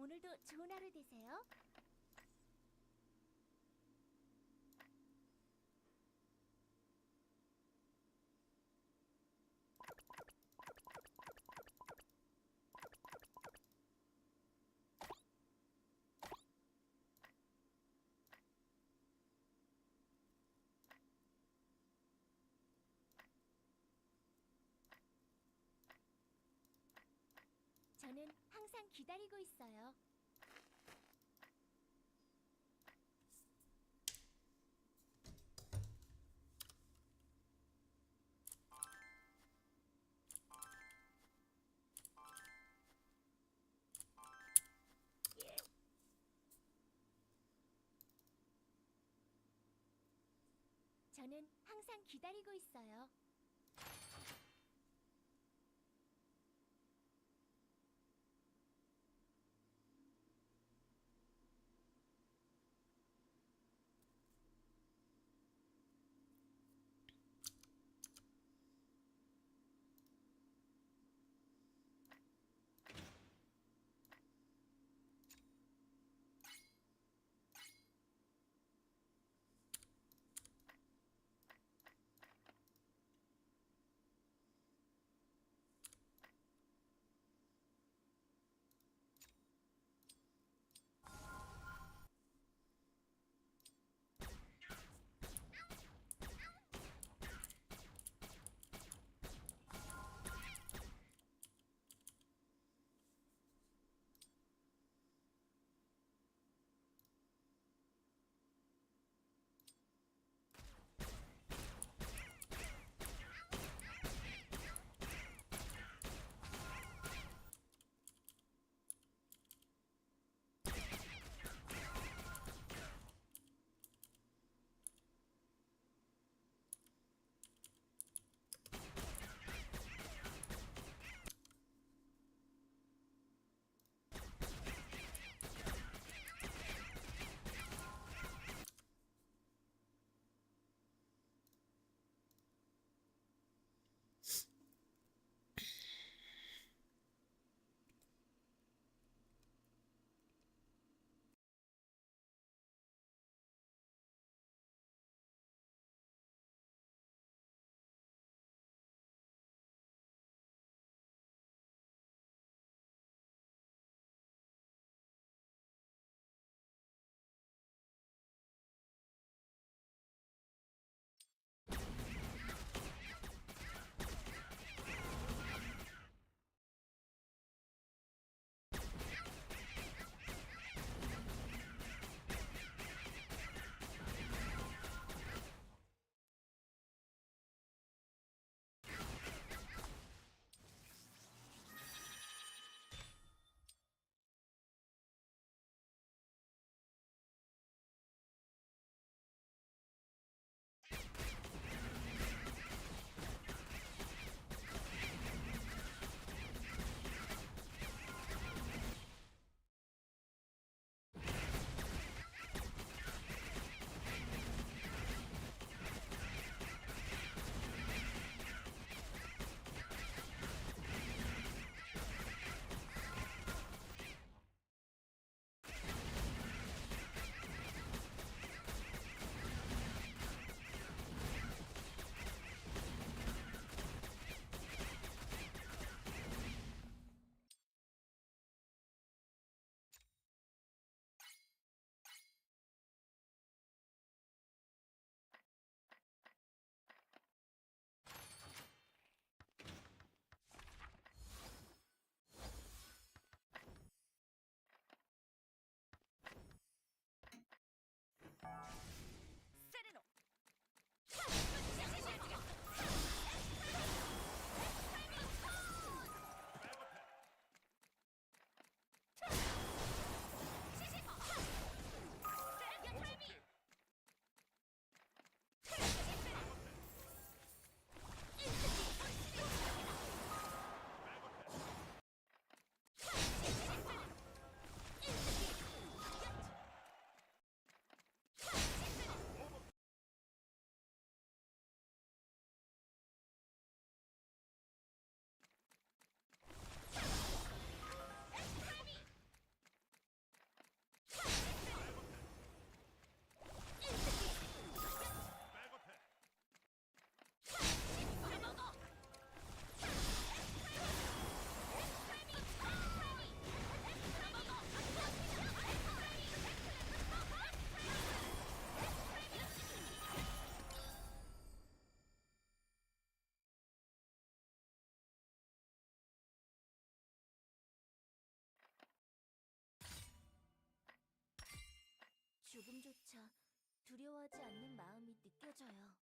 오늘도 좋은 하루 되세요. 저는 항상 기다리고 있어요. 저는 항상 기다리고 있어요. 조금조차 두려워하지 않는 마음이 느껴져요.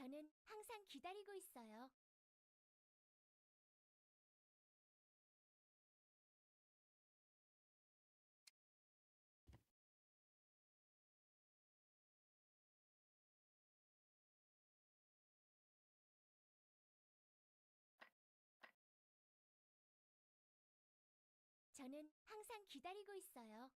저는 항상 기다리고 있어요. 저는 항상 기다리고 있어요.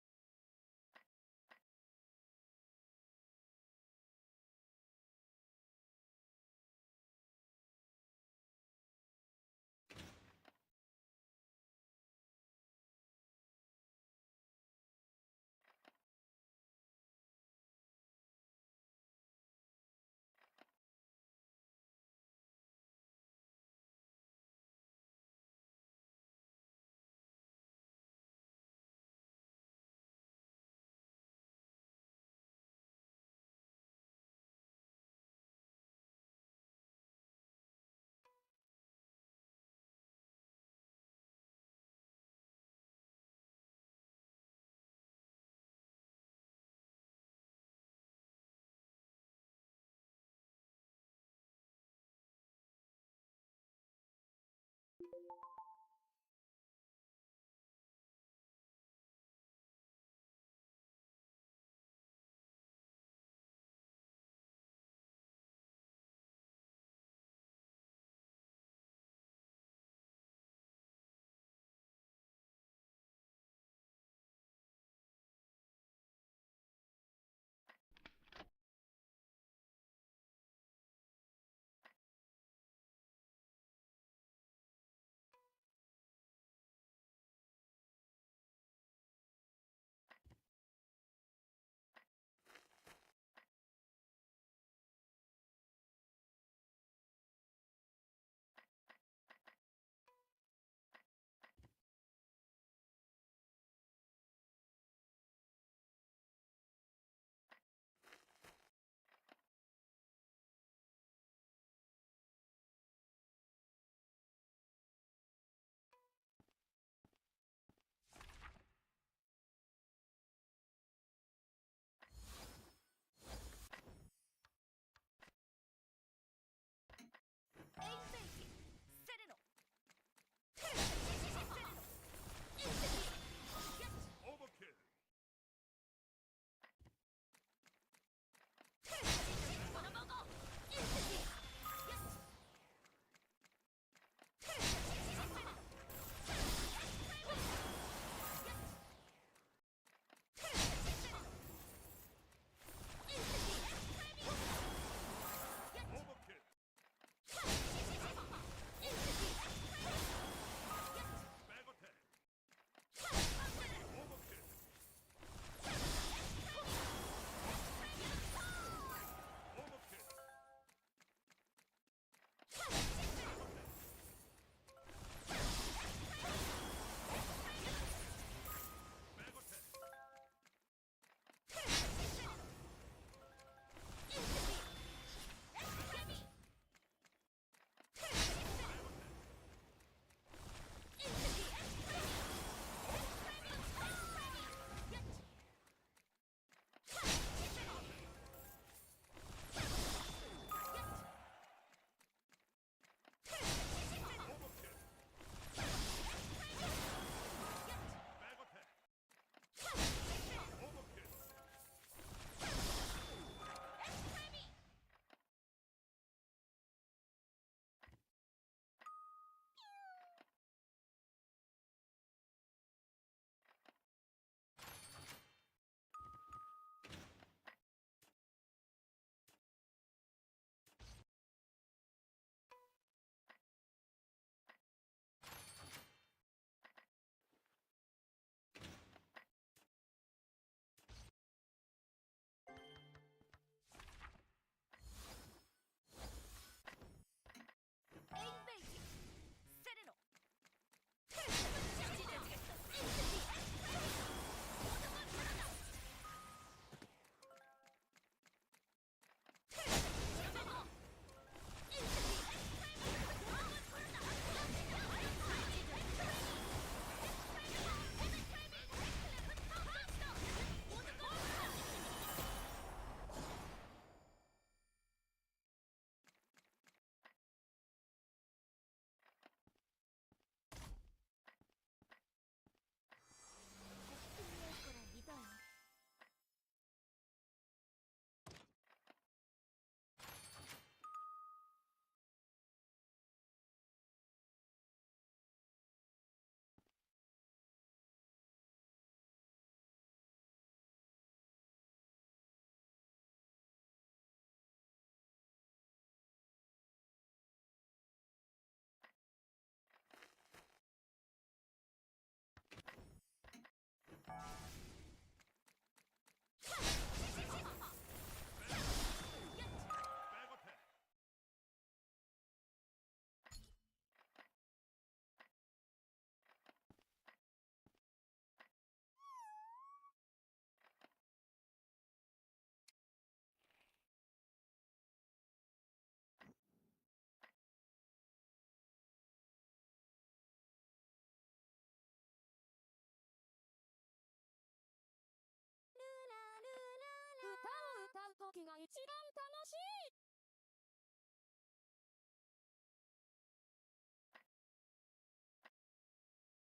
時が一番楽しい。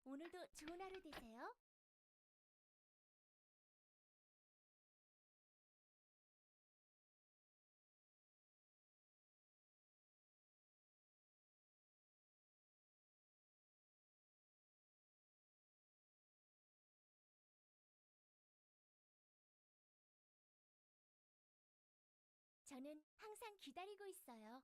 오늘도 좋은 하루 되세요. 저는 항상 기다리고 있어요.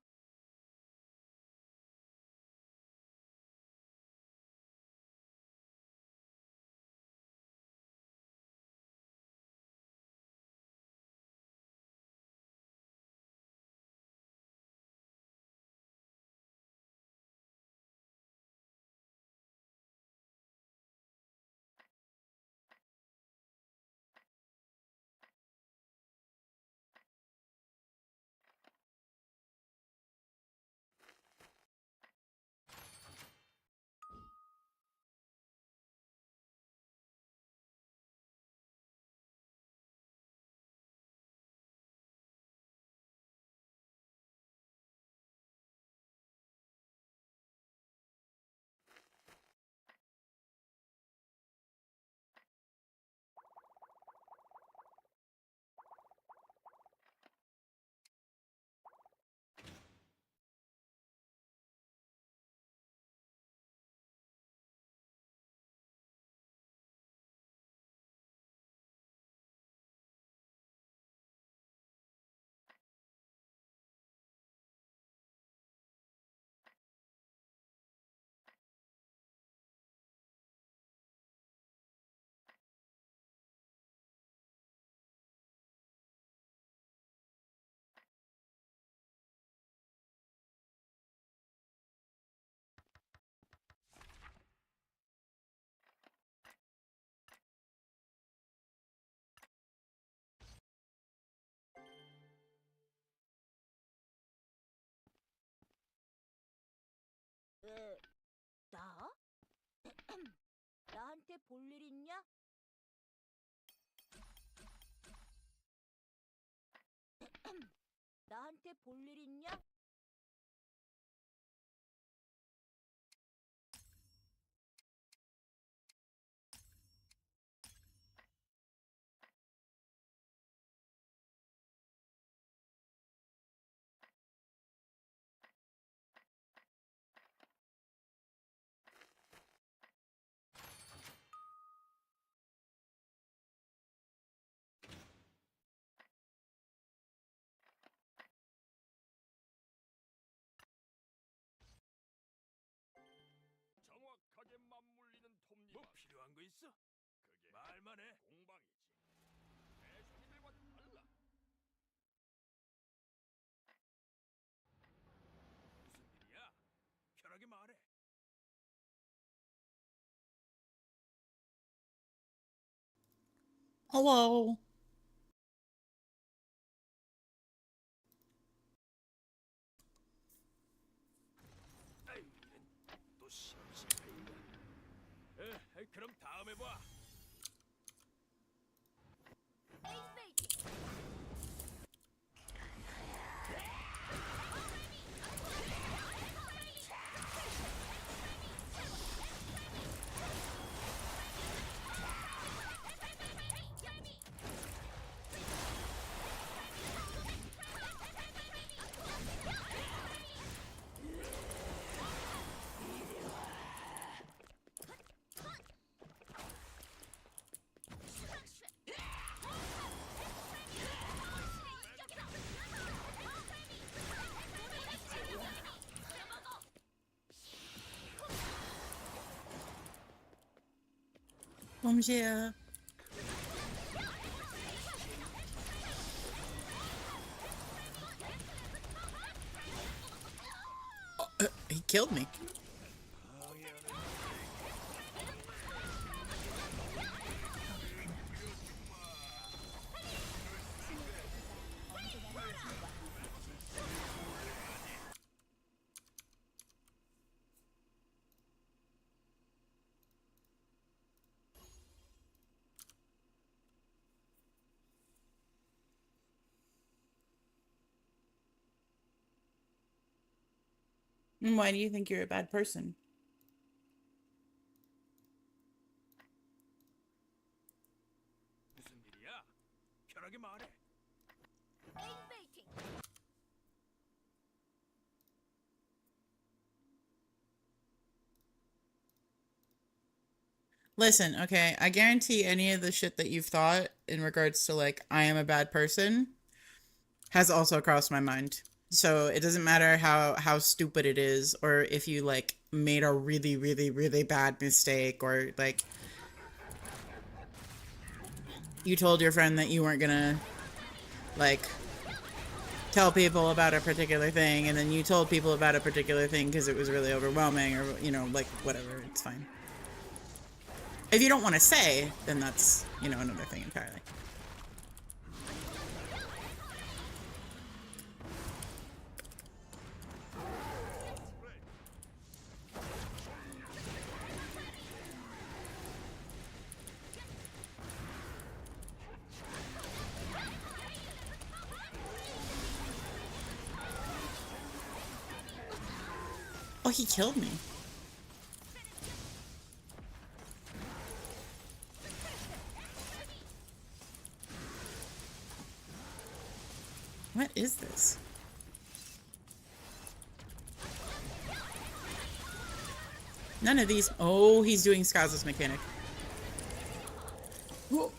나? 나한테 볼 일 있냐? 나한테 볼 일 있냐? 정확하게 맞물리는 톱니바퀴. 뭐 필요한 거 있어? 그게 말만 해. 공방이지. 대상들과는 달라. 무슨 일이야? 편하게 말해. Hello. 에이, 또 심심해. 그럼 다음에 봐. 범시야. He killed me. And why do you think you're a bad person? 무슨 일이야? 편하게 말해. Listen, okay, I guarantee any of the shit that you've thought in regards to like I am a bad person has also crossed my mind. So it doesn't matter how stupid it is, or if you like made a really really really bad mistake, or like you told your friend that you weren't gonna like tell people about a particular thing, and then you told people about a particular thing because it was really overwhelming, or you know, like whatever, it's fine. If you don't want to say, then that's, you know, another thing entirely. Oh, he killed me. What is this? None of these. Oh, he's doing Skaza's mechanic. Whoa.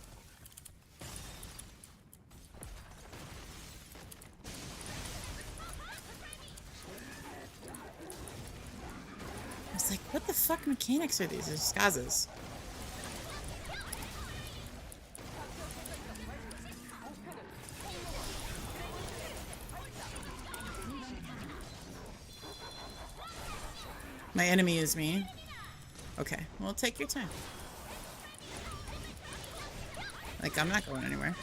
I was like, what the fuck mechanics are these? They're Skaza's. My enemy is me. Okay, well, take your time. Like, I'm not going anywhere.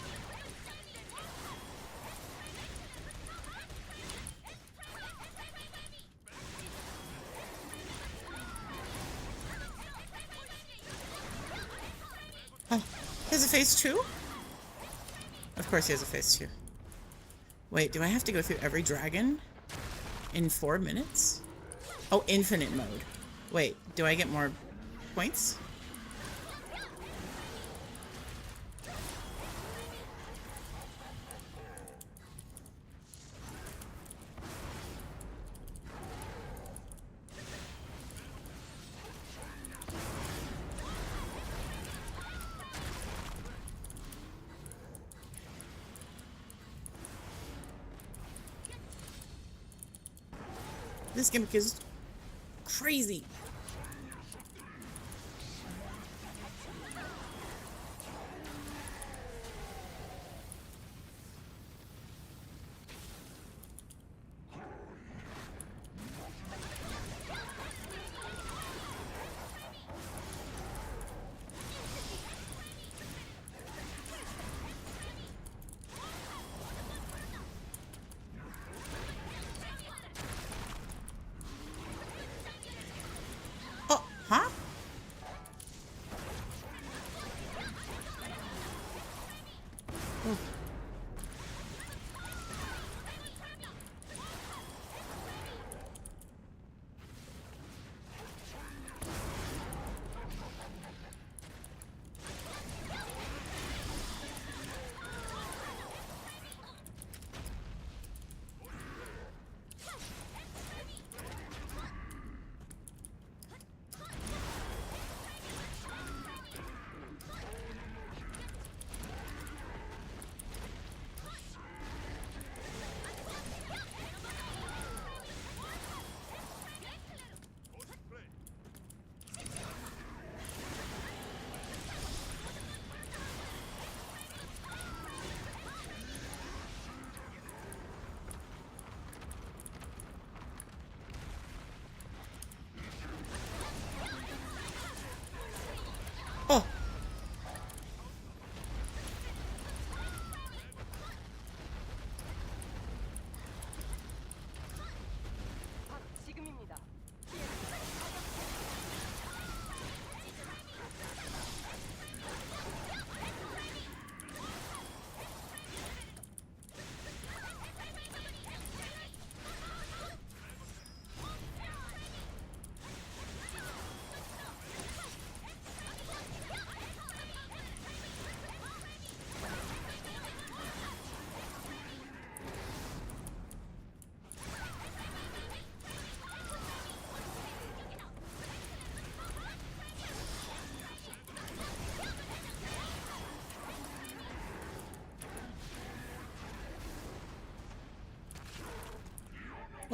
Oh, he has a phase 2? Of course he has a phase 2. Wait, do I have to go through every dragon in 4 minutes? Oh, infinite mode. Wait, do I get more points? This gimmick is crazy. Huh? Oh. Oh.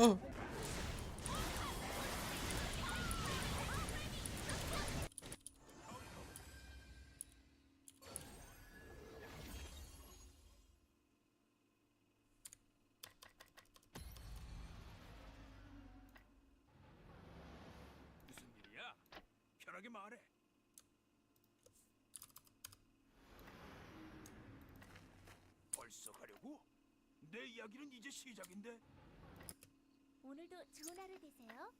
Oh. 무슨 일이야? 편하게 말해. 벌써 가려고? 내 이야기는 이제 시작인데. 오늘도 좋은 하루 되세요.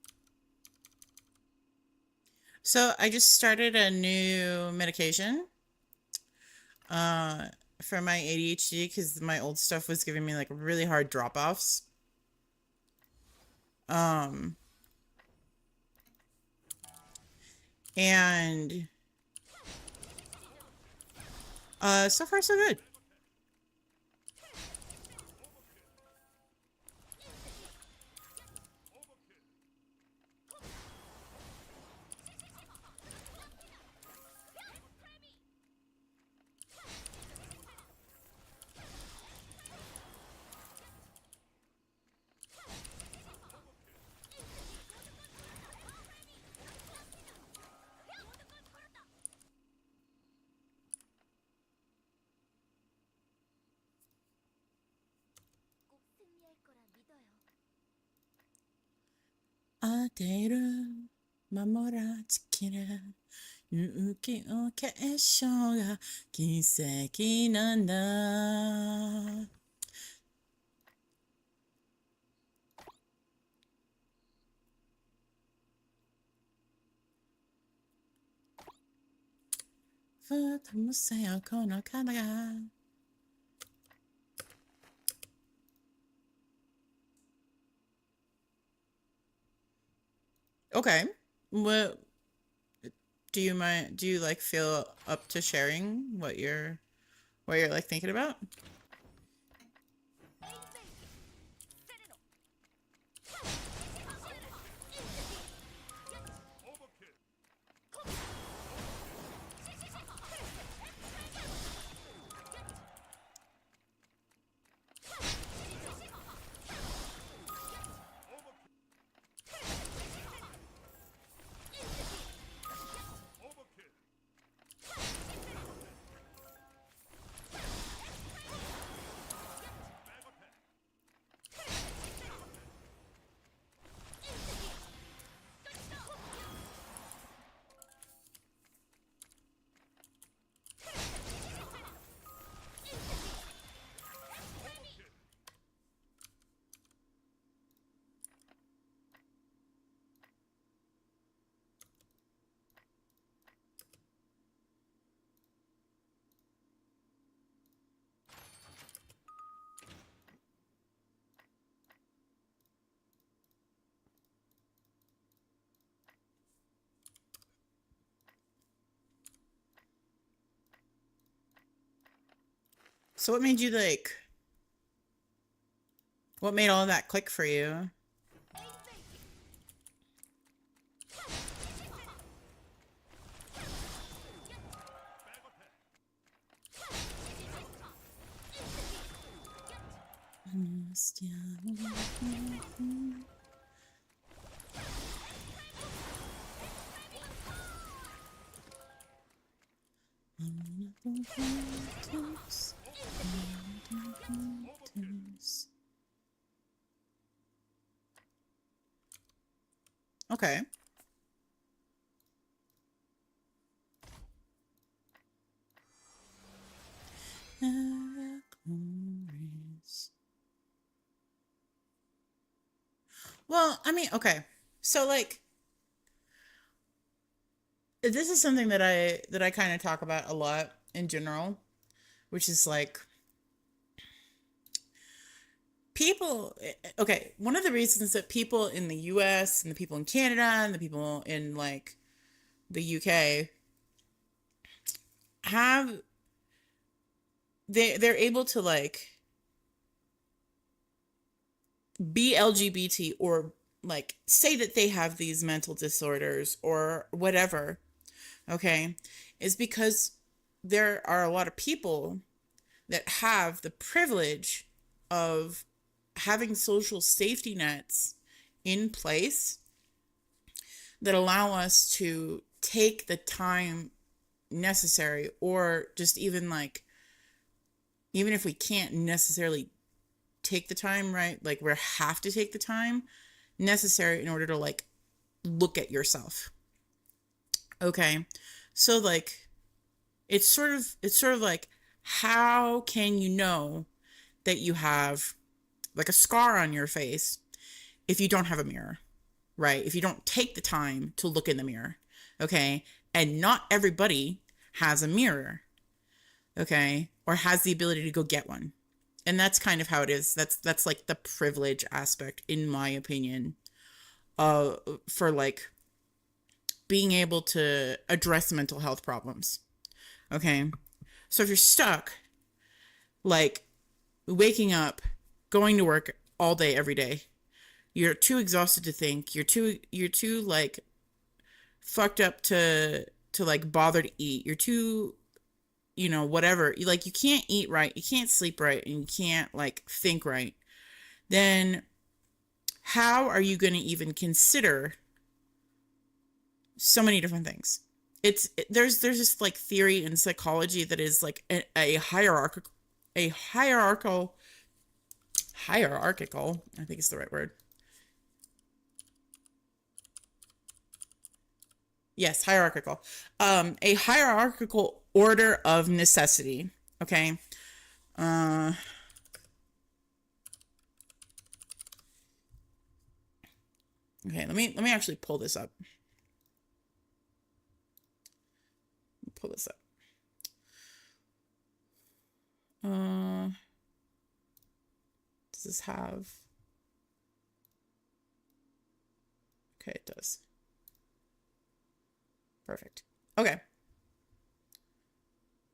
So I just started a new medication for my ADHD because my old stuff was giving me like really hard drop-offs. And so far so good. 꼭 승리할 거라 믿어요. 当てる守ら尽きる勇気を結晶が奇跡なんだふとむせよこの体が Okay. What do you mind? Do you like feel up to sharing what you're like thinking about? So what made you like? What made all of that click for you? Okay. Well, I mean, okay. So like this is something that I kind of talk about a lot in general, which is like people okay, one of the reasons that people in the US and the people in Canada and the people in like the UK have they're able to like be LGBT or like say that they have these mental disorders or whatever, okay, is because there are a lot of people that have the privilege of having social safety nets in place that allow us to take the time necessary, or just even like, even if we can't necessarily take the time, right? Like we have to take the time necessary in order to like look at yourself. Okay. So like, it's sort of like, how can you know that you have like a scar on your face if you don't have a mirror, right? If you don't take the time to look in the mirror. Okay. And not everybody has a mirror. Okay. Or has the ability to go get one. And that's kind of how it is. That's like the privilege aspect, in my opinion, for like being able to address mental health problems. Okay. So if you're stuck, like waking up, going to work all day, every day, you're too exhausted to think, you're too like fucked up to like bother to eat, you're too, you know, whatever, you like, you can't eat right, you can't sleep right, and you can't like think right, then how are you going to even consider so many different things? There's this like theory in psychology that is like a hierarchical, I think it's the right word. Yes, hierarchical. A hierarchical order of necessity. Okay. Okay, let me actually pull this up. Pull this up. Does this have? Okay, it does. Perfect. Okay.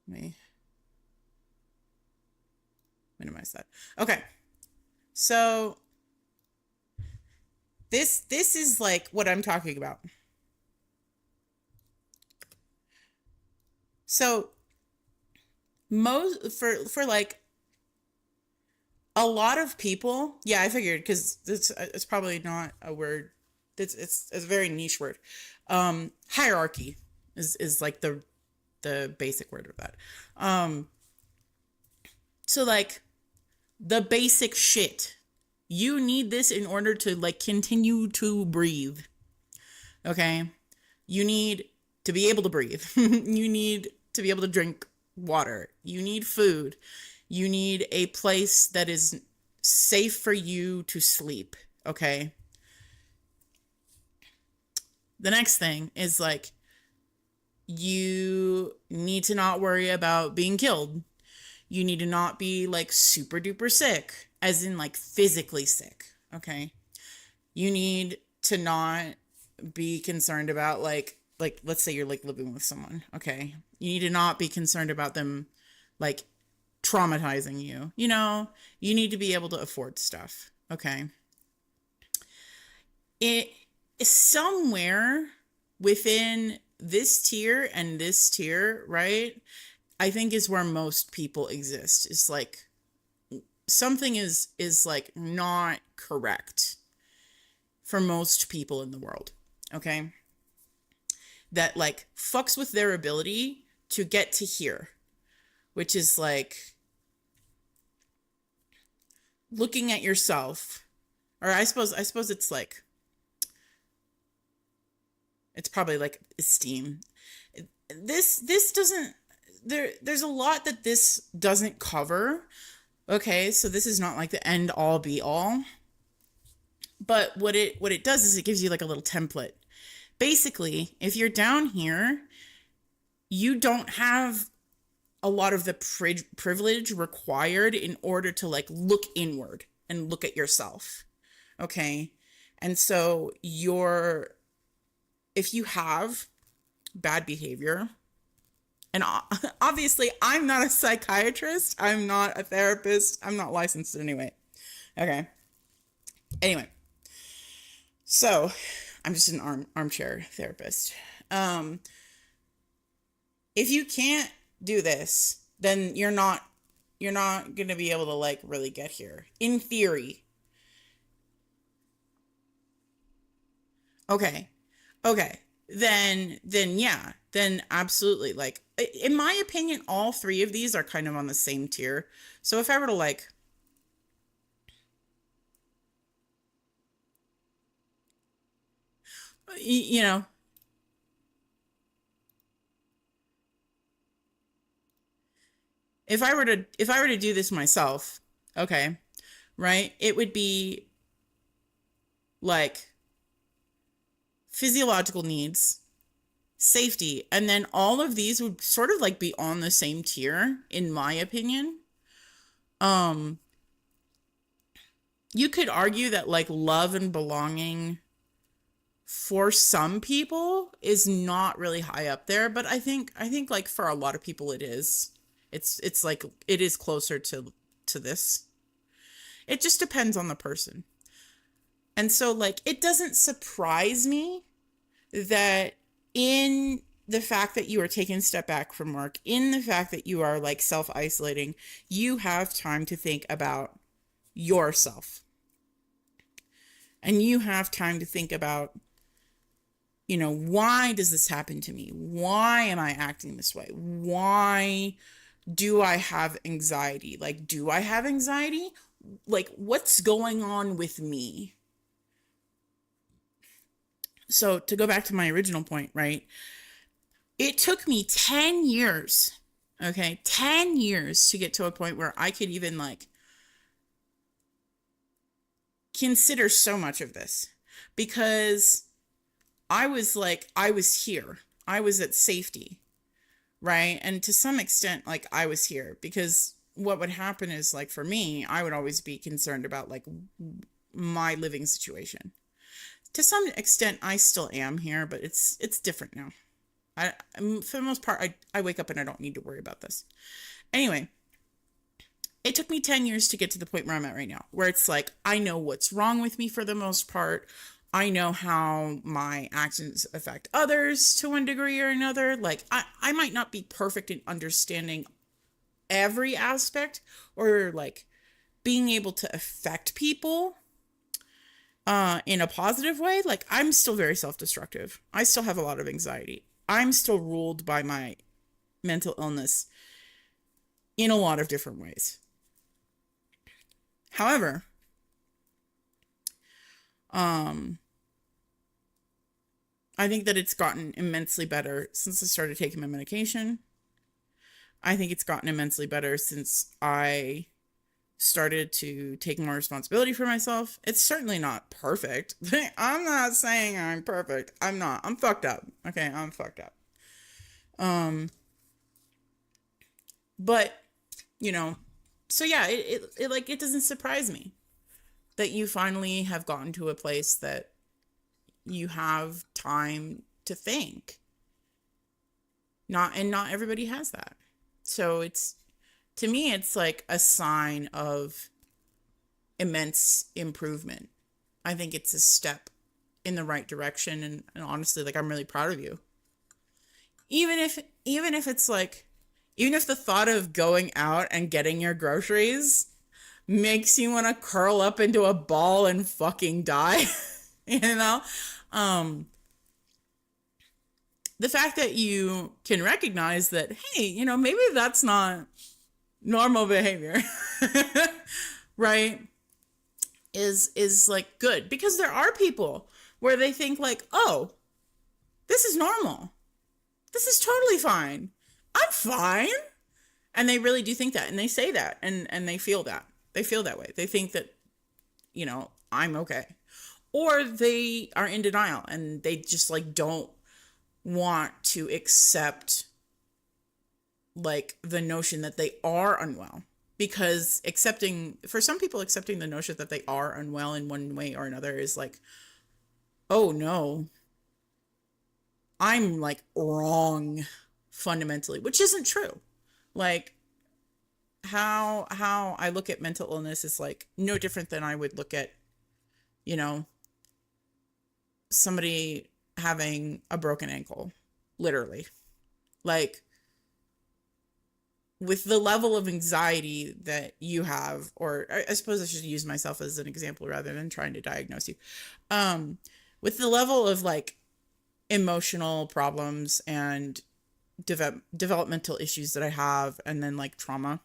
Let me minimize that. Okay. So this is like what I'm talking about. So for like a lot of people, yeah, I figured, because it's probably not a word. It's a very niche word. Hierarchy is like the basic word of that. So like the basic shit, you need this in order to like continue to breathe. Okay. You need to be able to breathe. You need to be able to drink water. You need food. You need a place that is safe for you to sleep. Okay. The next thing is like, you need to not worry about being killed. You need to not be like super duper sick, as in like physically sick. Okay. You need to not be concerned about like let's say you're like living with someone. Okay. You need to not be concerned about them like traumatizing you. You know, you need to be able to afford stuff. Okay. It is somewhere within this tier and this tier, right? I think is where most people exist. It's like something is like not correct for most people in the world. Okay. That like fucks with their ability to get to here, which is like looking at yourself, or I suppose it's like, it's probably like esteem. This doesn't, there's a lot that this doesn't cover. Okay. So this is not like the end all be all, but what it does is it gives you like a little template. Basically, if you're down here, you don't have a lot of the privilege required in order to like look inward and look at yourself. Okay. And so if you have bad behavior, and obviously I'm not a psychiatrist, I'm not a therapist, I'm not licensed anyway. Okay. Anyway. So I'm just an armchair therapist. If you can't do this, then you're not going to be able to like really get here. In theory, Okay. Okay. Then yeah. Then absolutely. Like, in my opinion, all three of these are kind of on the same tier. So if I were to like, you know, if I were to do this myself, okay, right? It would be like physiological needs, safety, and then all of these would sort of like be on the same tier, in my opinion. Um, you could argue that like love and belonging for some people is not really high up there, but I think like for a lot of people it is. It's like it is closer to this. It just depends on the person. And so like it doesn't surprise me that in the fact that you are taking a step back from work, in the fact that you are like self-isolating, you have time to think about yourself. And you have time to think about, why does this happen to me? Why am I acting this way? Why do I have anxiety? Like, do I have anxiety? Like, what's going on with me? So to go back to my original point, right? It took me 10 years, okay? 10 years to get to a point where I could even like consider so much of this, because I was here. I was at safety, right? And to some extent, like I was here, because what would happen is like for me, I would always be concerned about like my living situation. To some extent, I still am here, but it's different now. For the most part, I wake up and I don't need to worry about this. Anyway, it took me 10 years to get to the point where I'm at right now, where it's like, I know what's wrong with me for the most part. I know how my actions affect others to one degree or another. Like, I might not be perfect in understanding every aspect or like being able to affect people in a positive way. Like, I'm still very self-destructive. I still have a lot of anxiety. I'm still ruled by my mental illness in a lot of different ways. However, I think that it's gotten immensely better since I started taking my medication. I think it's gotten immensely better since I started to take more responsibility for myself. It's certainly not perfect. I'm not saying I'm perfect. I'm not. I'm fucked up. Okay, I'm fucked up. But, so yeah, it doesn't surprise me that you finally have gotten to a place that you have time to think. Not everybody has that. So to me, it's like a sign of immense improvement. I think it's a step in the right direction. And honestly, like, I'm really proud of you. Even if it's like, even if the thought of going out and getting your groceries makes you want to curl up into a ball and fucking die, the fact that you can recognize that, hey, maybe that's not normal behavior, right? Is like good, because there are people where they think like, oh, this is normal. This is totally fine. I'm fine. And they really do think that, and they say that, and they feel that. They feel that way. They think that, I'm okay. Or they are in denial and they just like don't want to accept like the notion that they are unwell, because for some people, accepting the notion that they are unwell in one way or another is like, oh no, I'm like wrong fundamentally, which isn't true. Like, how I look at mental illness is like no different than I would look at, somebody having a broken ankle, literally. Like, with the level of anxiety that you have, or I suppose I should use myself as an example rather than trying to diagnose you. with the level of like emotional problems and developmental issues that I have, and then like trauma,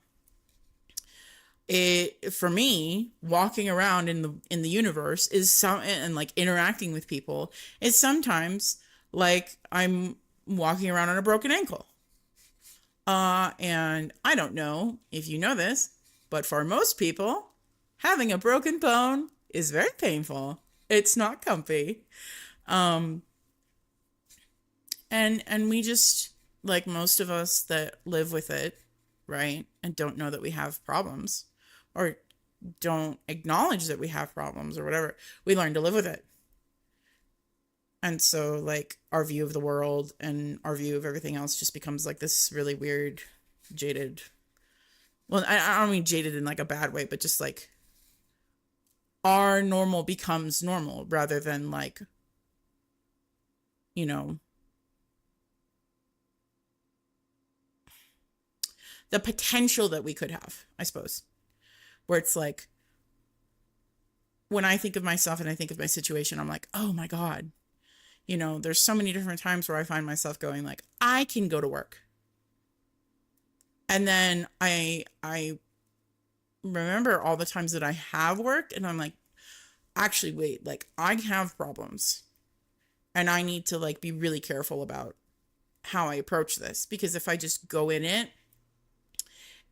it, for me, walking around in the universe is some, and like interacting with people is sometimes like I'm walking around on a broken ankle. And I don't know if you know this, but for most people, having a broken bone is very painful. It's not comfy. And we just, like most of us that live with it, right, and don't know that we have problems, or don't acknowledge that we have problems or whatever, we learn to live with it. And so like our view of the world and our view of everything else just becomes like this really weird, jaded, well, I don't mean jaded in like a bad way, but just like our normal becomes normal rather than like, you know, the potential that we could have, I suppose, where it's like, when I think of myself and I think of my situation, I'm like, oh my God, you know, there's so many different times where I find myself going like, I can go to work. And then I remember all the times that I have worked and I'm like, actually, wait, like I have problems and I need to like be really careful about how I approach this, because if I just go in it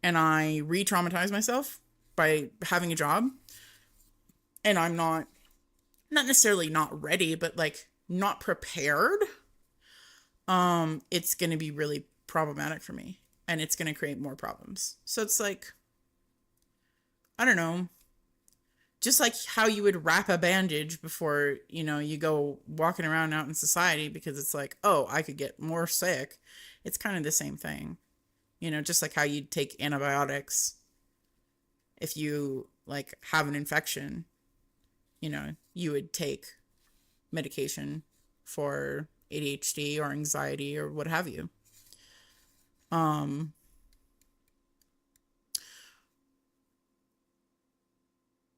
and I re-traumatize myself by having a job and I'm not necessarily not ready, but like not prepared, it's going to be really problematic for me and it's going to create more problems. So it's like, I don't know, just like how you would wrap a bandage before, you know, you go walking around out in society, because it's like, oh, I could get more sick. It's kind of the same thing, you know, just like how you'd take antibiotics if you like have an infection, you know, you would take medication for ADHD or anxiety or what have you.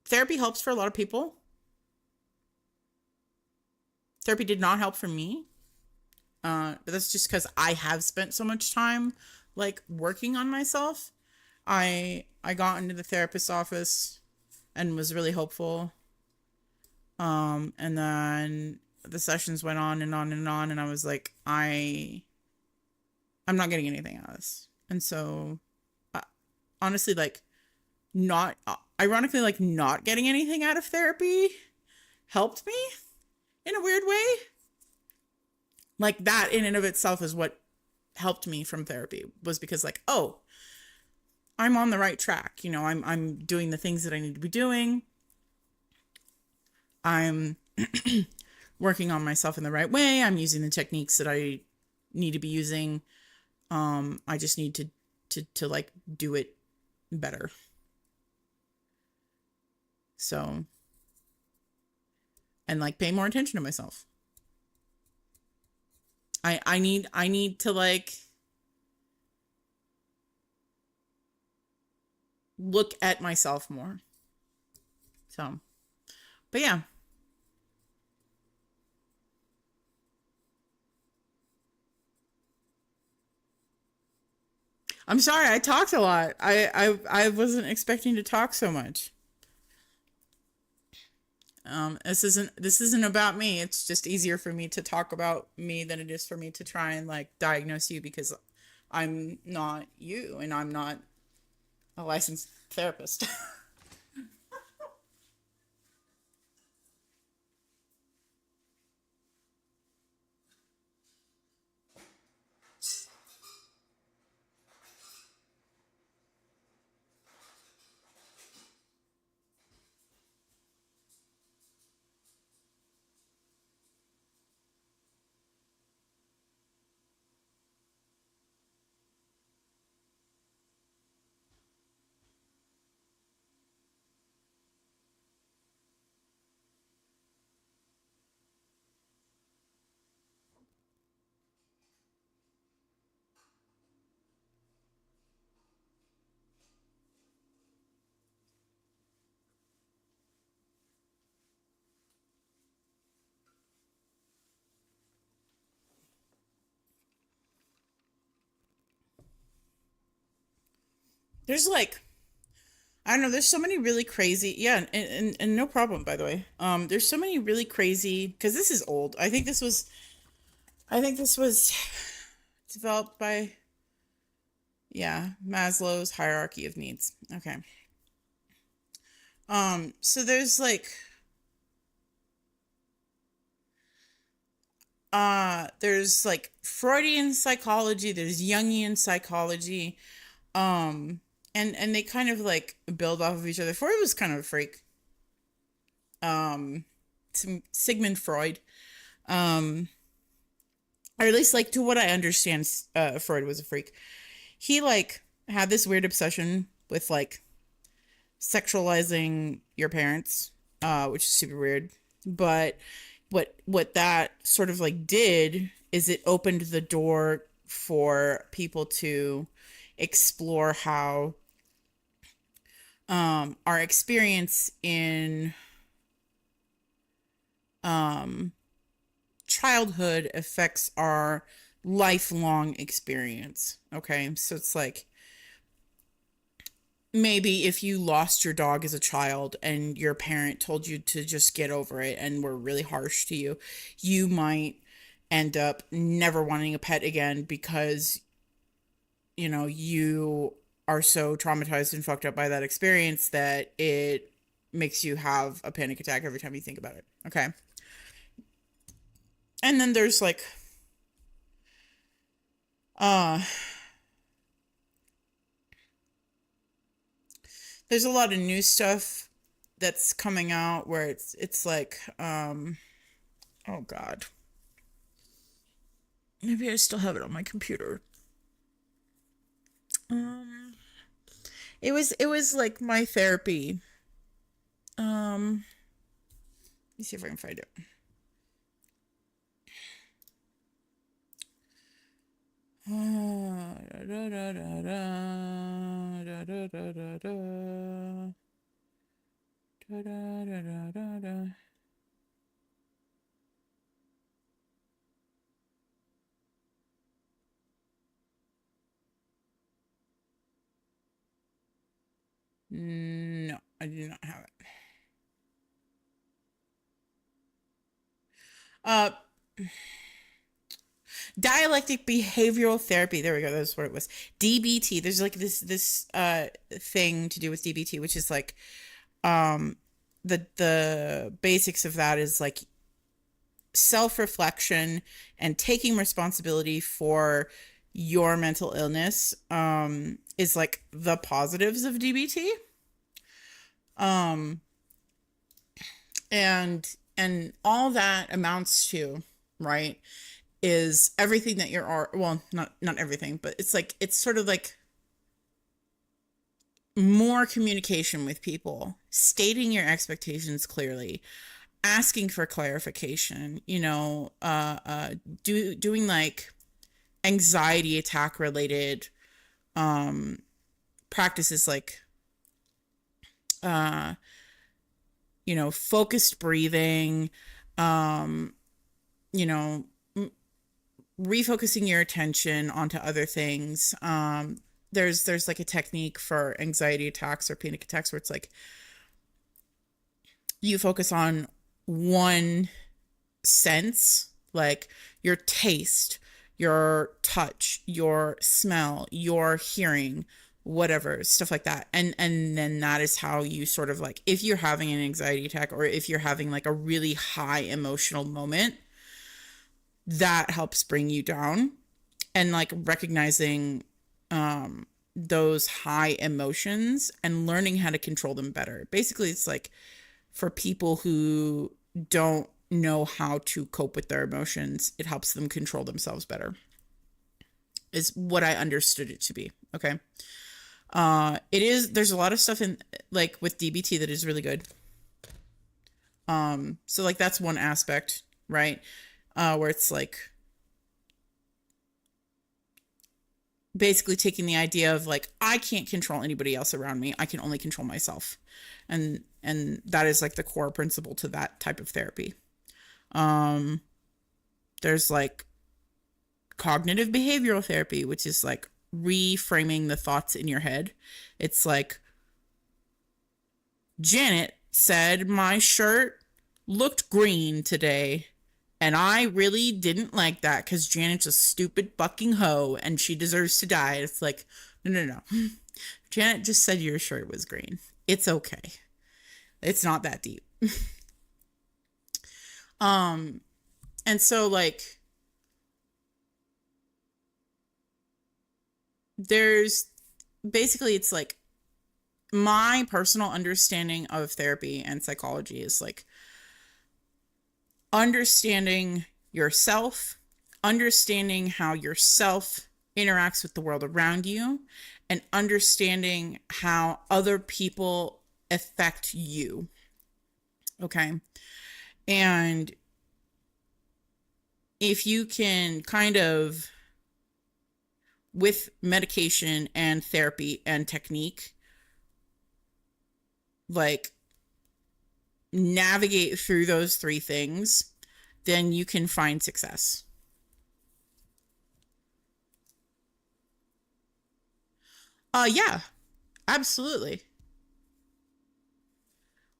Therapy helps for a lot of people. Therapy did not help for me. But that's just because I have spent so much time like working on myself. I got into the therapist's office and was really hopeful. And then the sessions went on and on and on, and I was like, I'm not getting anything out of this. And so, honestly, like, not, ironically, like, not getting anything out of therapy helped me in a weird way. Like, that in and of itself is what helped me from therapy, was because like, oh, I'm on the right track. You know, I'm doing the things that I need to be doing. I'm working on myself in the right way. I'm using the techniques that I need to be using. I just need to like do it better. So, and like pay more attention to myself. I need to like look at myself more. So, but yeah. I'm sorry, I talked a lot. I wasn't expecting to talk so much. This isn't about me. It's just easier for me to talk about me than it is for me to try and like diagnose you, because I'm not you and I'm not a licensed therapist. There's like, I don't know, there's so many really crazy, yeah, and no problem, by the way. There's so many really crazy, because this is old. I think this was developed by, yeah, Maslow's hierarchy of needs. Okay. So there's like Freudian psychology, there's Jungian psychology, um, and they kind of like build off of each other. Freud was kind of a freak. Um, Sigmund Freud, um, or at least like to what I understand, Freud was a freak. He like had this weird obsession with like sexualizing your parents, which is super weird. But what that sort of like did is it opened the door for people to explore how our experience in childhood affects our lifelong experience. Okay, so it's like maybe if you lost your dog as a child and your parent told you to just get over it and were really harsh to you, you might end up never wanting a pet again because, you know, you are so traumatized and fucked up by that experience that it makes you have a panic attack every time you think about it. Okay. And then there's like, there's a lot of new stuff that's coming out where it's like, oh God, maybe I still have it on my computer. It was like my therapy. Let me see if I can find it. No, I do not have it. Uh, Dialectic behavioral therapy. There we go. That's what it was. DBT. There's like this thing to do with DBT, which is like the basics of that is like self-reflection and taking responsibility for your mental illness is like the positives of DBT. And all that amounts to, right, is everything that you're, well, not everything, but it's like, it's sort of like more communication with people, stating your expectations clearly, asking for clarification, you know, doing like anxiety attack related practices like you know, focused breathing, you know, refocusing your attention onto other things. There's like a technique for anxiety attacks or panic attacks where it's like you focus on one sense, like your taste, your touch, your smell, your hearing, whatever, stuff like that. And then that is how you sort of like, if you're having an anxiety attack or if you're having like a really high emotional moment, that helps bring you down. And like recognizing those high emotions and learning how to control them better. Basically, it's like for people who don't know how to cope with their emotions, it helps them control themselves better, is what I understood it to be. Okay. There's a lot of stuff in like with DBT that is really good. So like that's one aspect, right? Where it's like basically taking the idea of like, I can't control anybody else around me. I can only control myself. And that is like the core principle to that type of therapy. There's like cognitive behavioral therapy, which is like reframing the thoughts in your head. It's like, Janet said my shirt looked green today, and I really didn't like that because Janet's a stupid fucking hoe and she deserves to die. It's like, no. Janet just said your shirt was green. It's okay. It's not that deep. And so, like, there's basically, it's like, my personal understanding of therapy and psychology is like understanding yourself, understanding how yourself interacts with the world around you, and understanding how other people affect you. Okay. And if you can kind of, with medication and therapy and technique, like, navigate through those three things, then you can find success. Yeah, absolutely.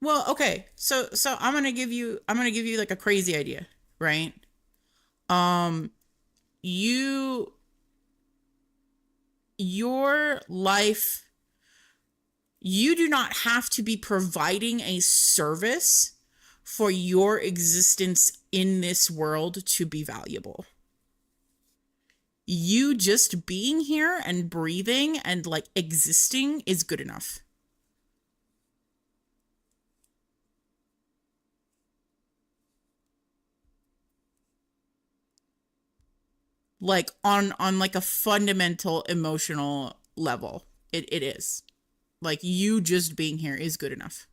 Well, okay. So I'm going to give you like a crazy idea, right? Your life, you do not have to be providing a service for your existence in this world to be valuable. You just being here and breathing and like existing is good enough. Like on like a fundamental emotional level, it is. Like, you just being here is good enough.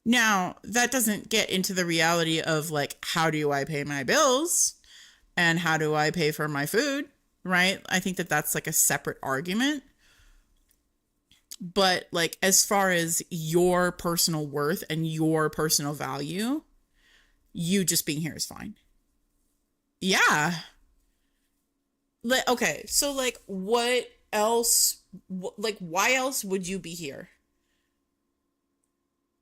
Now, that doesn't get into the reality of like, how do I pay my bills and how do I pay for my food, right? I think that that's like a separate argument. But like, as far as your personal worth and your personal value, you just being here is fine. Yeah. Okay, so like, what else? Like, why else would you be here?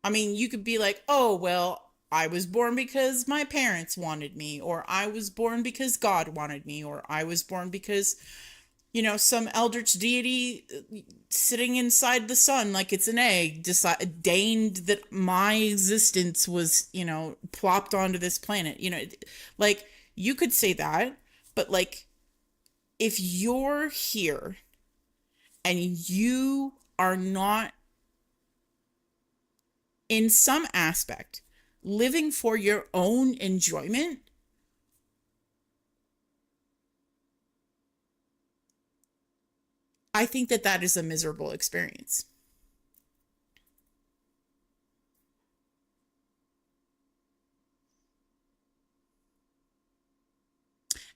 I mean, you could be like, oh, well, I was born because my parents wanted me, or I was born because God wanted me, or I was born because, some eldritch deity sitting inside the sun like it's an egg deigned that my existence was, plopped onto this planet. Like, you could say that, but like, if you're here and you are not, in some aspect, living for your own enjoyment, I think that that is a miserable experience.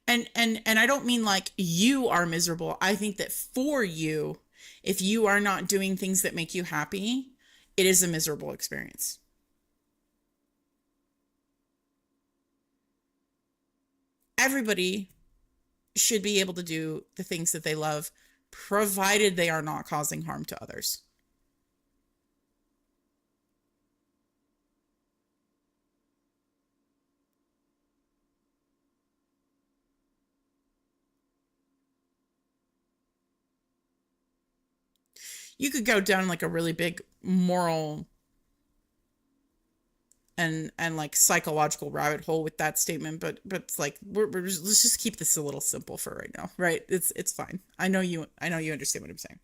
And I don't mean like you are miserable. I think that for you, if you are not doing things that make you happy, it is a miserable experience. Everybody should be able to do the things that they love, provided they are not causing harm to others. You could go down like a really big moral and like psychological rabbit hole with that statement, but it's like, let's just keep this a little simple for right now, right? It's fine. I know you understand what I'm saying.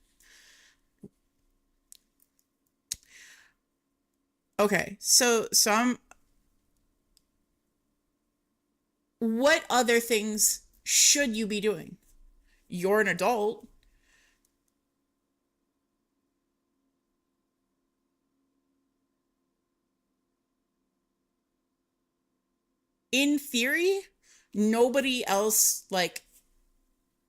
Okay, so what other things should you be doing? You're an adult. In theory, nobody else, like,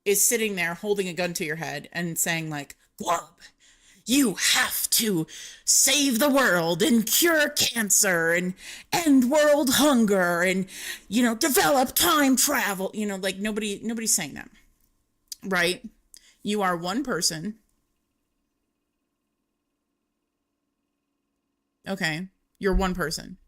is sitting there holding a gun to your head and saying like, Glub, you have to save the world and cure cancer and end world hunger and, you know, develop time travel. You know, like nobody's saying that, right? You are one person. Okay. You're one person.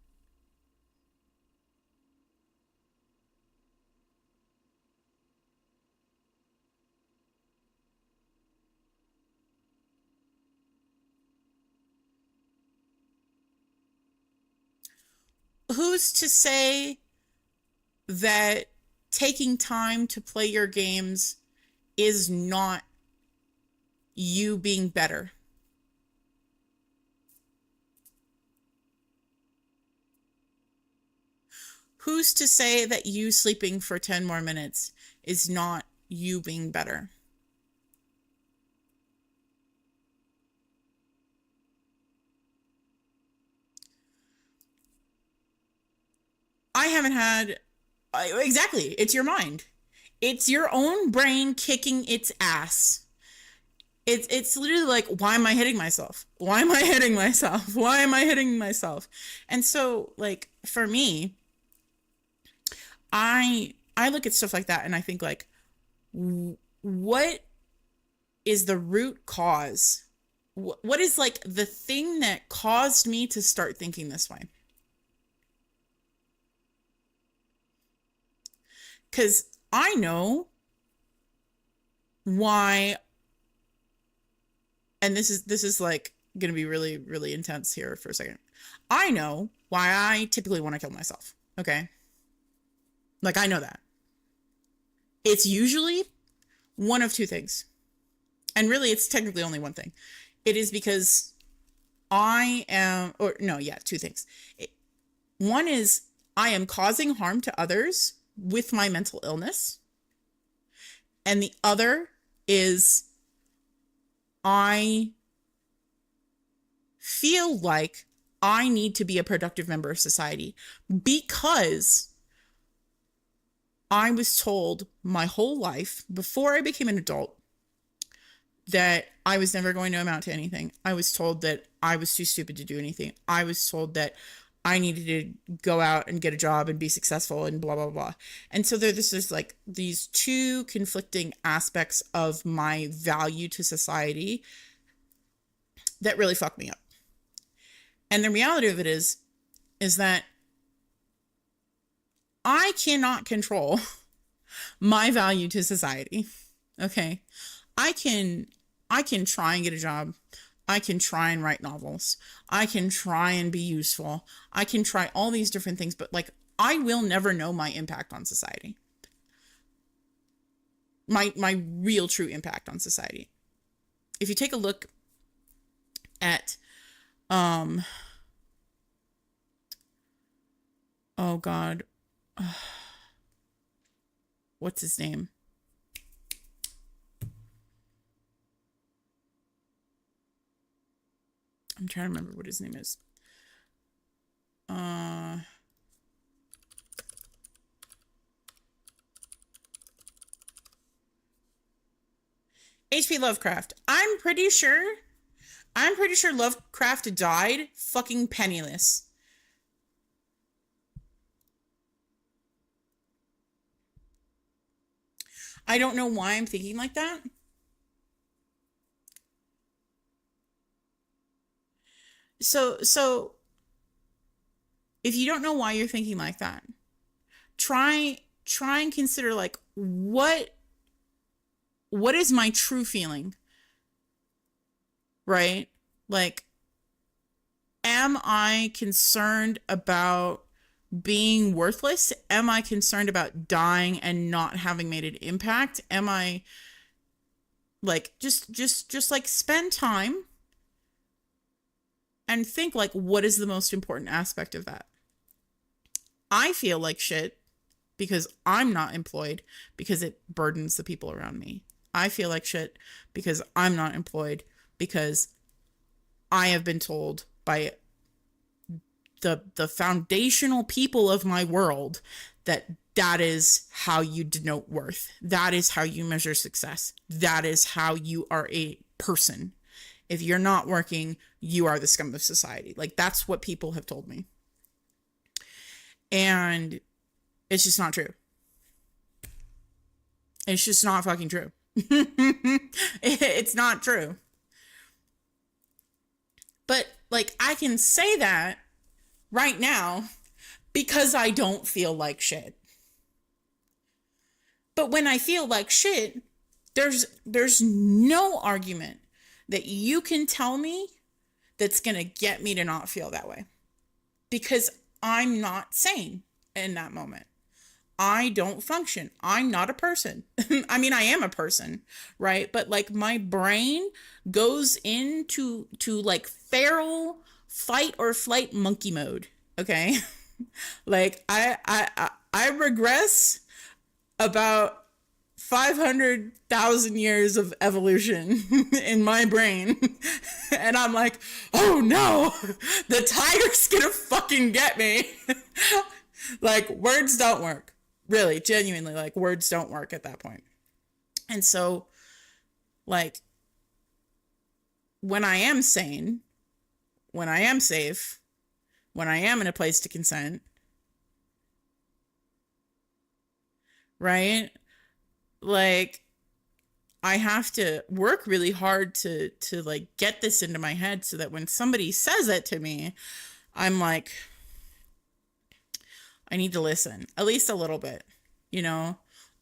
Who's to say that taking time to play your games is not you being better? Who's to say that you sleeping for 10 more minutes is not you being better? I haven't had... Exactly. It's your mind. It's your own brain kicking its ass. It's literally like, why am I hitting myself? Why am I hitting myself? Why am I hitting myself? And so, like, for me, I look at stuff like that and I think like, what is the root cause? What is like the thing that caused me to start thinking this way? Because I know why, and this is like going to be really, really intense here for a second. I know why I typically want to kill myself. Okay. Like, I know that. It's usually one of two things. And really, it's technically only one thing. It is because two things. One is I am causing harm to others with my mental illness. And the other is I feel like I need to be a productive member of society because I was told my whole life before I became an adult that I was never going to amount to anything. I was told that I was too stupid to do anything. I was told that I needed to go out and get a job and be successful and blah, blah, blah. And so there's just like these two conflicting aspects of my value to society that really fuck me up. And the reality of it is that I cannot control my value to society. Okay. I can try and get a job. I can try and write novels. I can try and be useful. I can try all these different things, but like, I will never know my impact on society. My real true impact on society. If you take a look at, oh God, what's his name? I'm trying to remember what his name is. H.P. Lovecraft. I'm pretty sure Lovecraft died fucking penniless. I don't know why I'm thinking like that. So if you don't know why you're thinking like that, try and consider like what is my true feeling? Right? Like, am I concerned about being worthless? Am I concerned about dying and not having made an impact? Am I like just like spend time and think like, what is the most important aspect of that? I feel like shit because I'm not employed because it burdens the people around me. I feel like shit because I'm not employed because I have been told by the foundational people of my world that is how you denote worth. That is how you measure success. That is how you are a person. If you're not working, you are the scum of society. Like, that's what people have told me. And it's just not true. It's just not fucking true. It's not true. But, like, I can say that right now because I don't feel like shit. But when I feel like shit, there's no argument that you can tell me that's going to get me to not feel that way. Because I'm not sane in that moment. I don't function. I'm not a person. I mean, I am a person, right? But like, my brain goes into like feral fight or flight monkey mode. Okay. Like, I regress about 500,000 years of evolution in my brain. And I'm like, oh no, the tiger's gonna fucking get me. Like, words don't work. Really, genuinely, like, words don't work at that point. And so, like, when I am sane, when I am safe, when I am in a place to consent, right? Like, I have to work really hard to like get this into my head so that when somebody says it to me, I'm like, I need to listen at least a little bit, you know?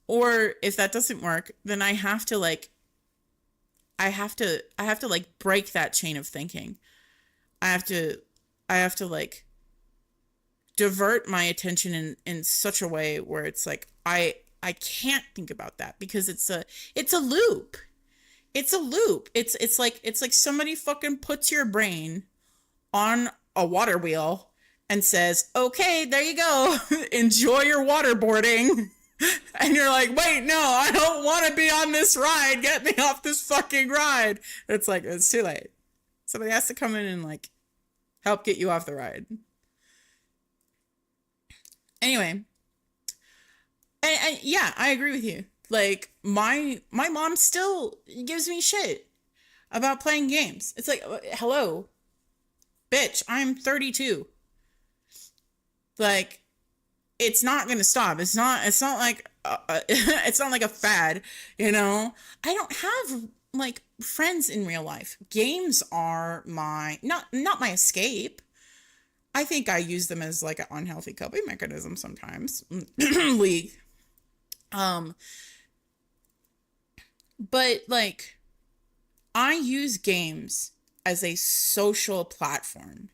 Or if that doesn't work, then I have to like break that chain of thinking. I have to like divert my attention in such a way where it's like, I can't think about that because it's a loop. It's a loop. It's like somebody fucking puts your brain on a water wheel and says, okay, there you go. Enjoy your waterboarding. And you're like, wait, no, I don't want to be on this ride. Get me off this fucking ride. It's like, it's too late. Somebody has to come in and like help get you off the ride. Anyway. And yeah, I agree with you. Like, my mom still gives me shit about playing games. It's like, hello, bitch, I'm 32. Like, it's not gonna stop. It's not like it's not like a fad, you know? I don't have like friends in real life. Games are my not my escape. I think I use them as like an unhealthy coping mechanism sometimes. League. But like, I use games as a social platform,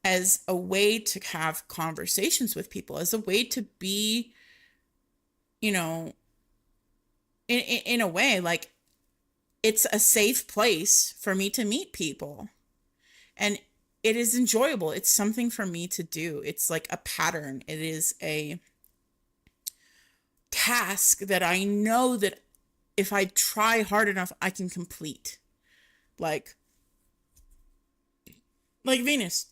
as a way to have conversations with people, as a way to be, you know, in a way, like, it's a safe place for me to meet people. And it is enjoyable. It's something for me to do. It's like a pattern. It is a task that I know that if I try hard enough, I can complete. Like Venus.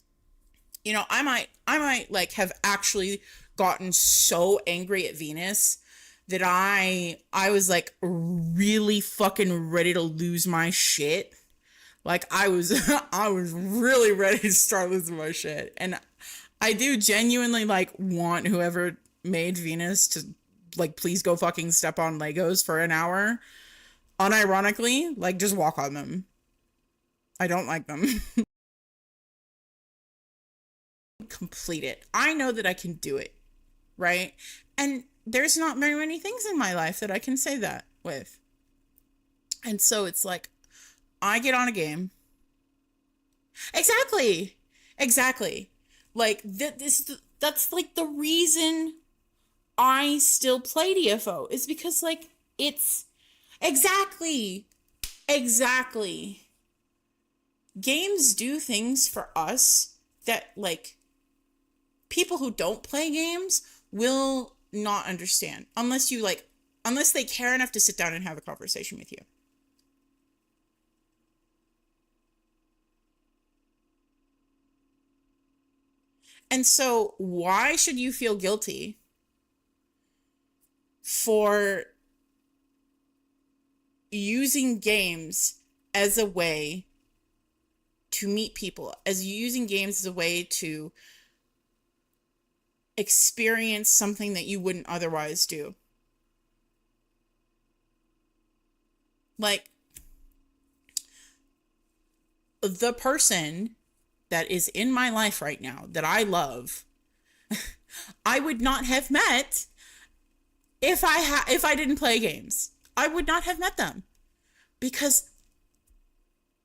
You know, I might like have actually gotten so angry at Venus that I was like really fucking ready to lose my shit. Like, I was really ready to start losing my shit. And I do genuinely like want whoever made Venus to like please go fucking step on Legos for an hour. Unironically, like, just walk on them. I don't like them. Complete it. I know that I can do it, right? And there's not very many things in my life that I can say that with. And so it's like, I get on a game. Exactly. Like, that's like the reason I still play DFO, is because like, it's exactly. Games do things for us that like people who don't play games will not understand unless they care enough to sit down and have a conversation with you. And so why should you feel guilty for using games as a way to meet people, as using games as a way to experience something that you wouldn't otherwise do. Like, the person that is in my life right now that I love, I would not have met if I didn't play games. I would not have met them because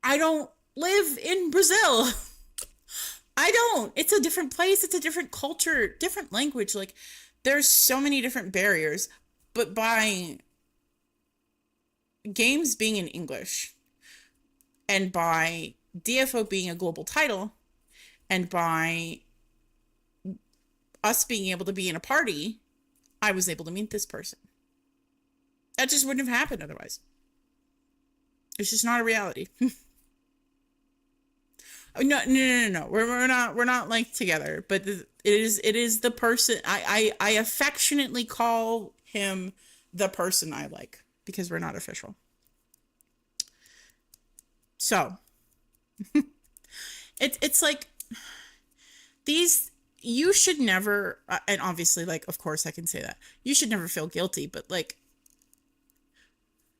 I don't live in Brazil. I don't. It's a different place. It's a different culture, different language. Like, there's so many different barriers. But by games being in English, and by DFO being a global title, and by us being able to be in a party, I was able to meet this person. That just wouldn't have happened otherwise. It's just not a reality. No. We're not like together, but it is the person I affectionately call him the person I like because we're not official. So it's like these, you should never, and obviously, like, of course I can say that, you should never feel guilty, but like,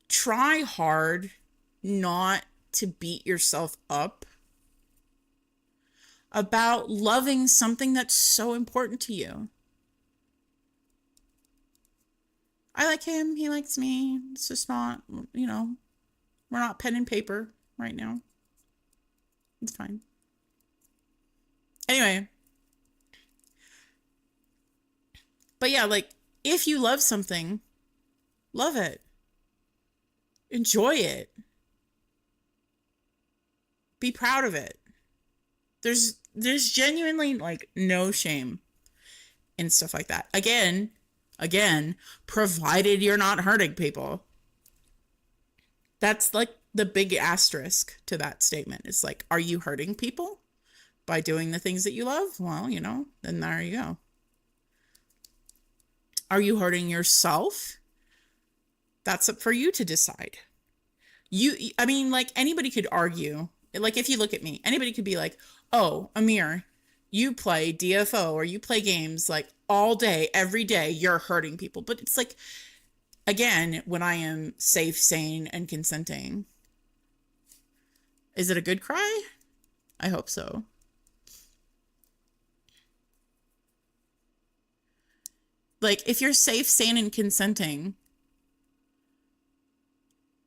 try hard not to beat yourself up about loving something that's so important to you. I like him, he likes me. It's just not, we're not pen and paper right now. It's fine. Anyway. But yeah, like, if you love something, love it. Enjoy it. Be proud of it. There's genuinely, like, no shame in stuff like that. Again, provided you're not hurting people. That's like the big asterisk to that statement. It's like, are you hurting people by doing the things that you love? Well, then there you go. Are you hurting yourself? That's up for you to decide. Like, anybody could argue. Like, if you look at me, anybody could be like, oh, Amir, you play DFO or you play games like all day, every day, you're hurting people. But it's like, again, when I am safe, sane, and consenting, is it a good cry? I hope so. Like, if you're safe, sane, and consenting,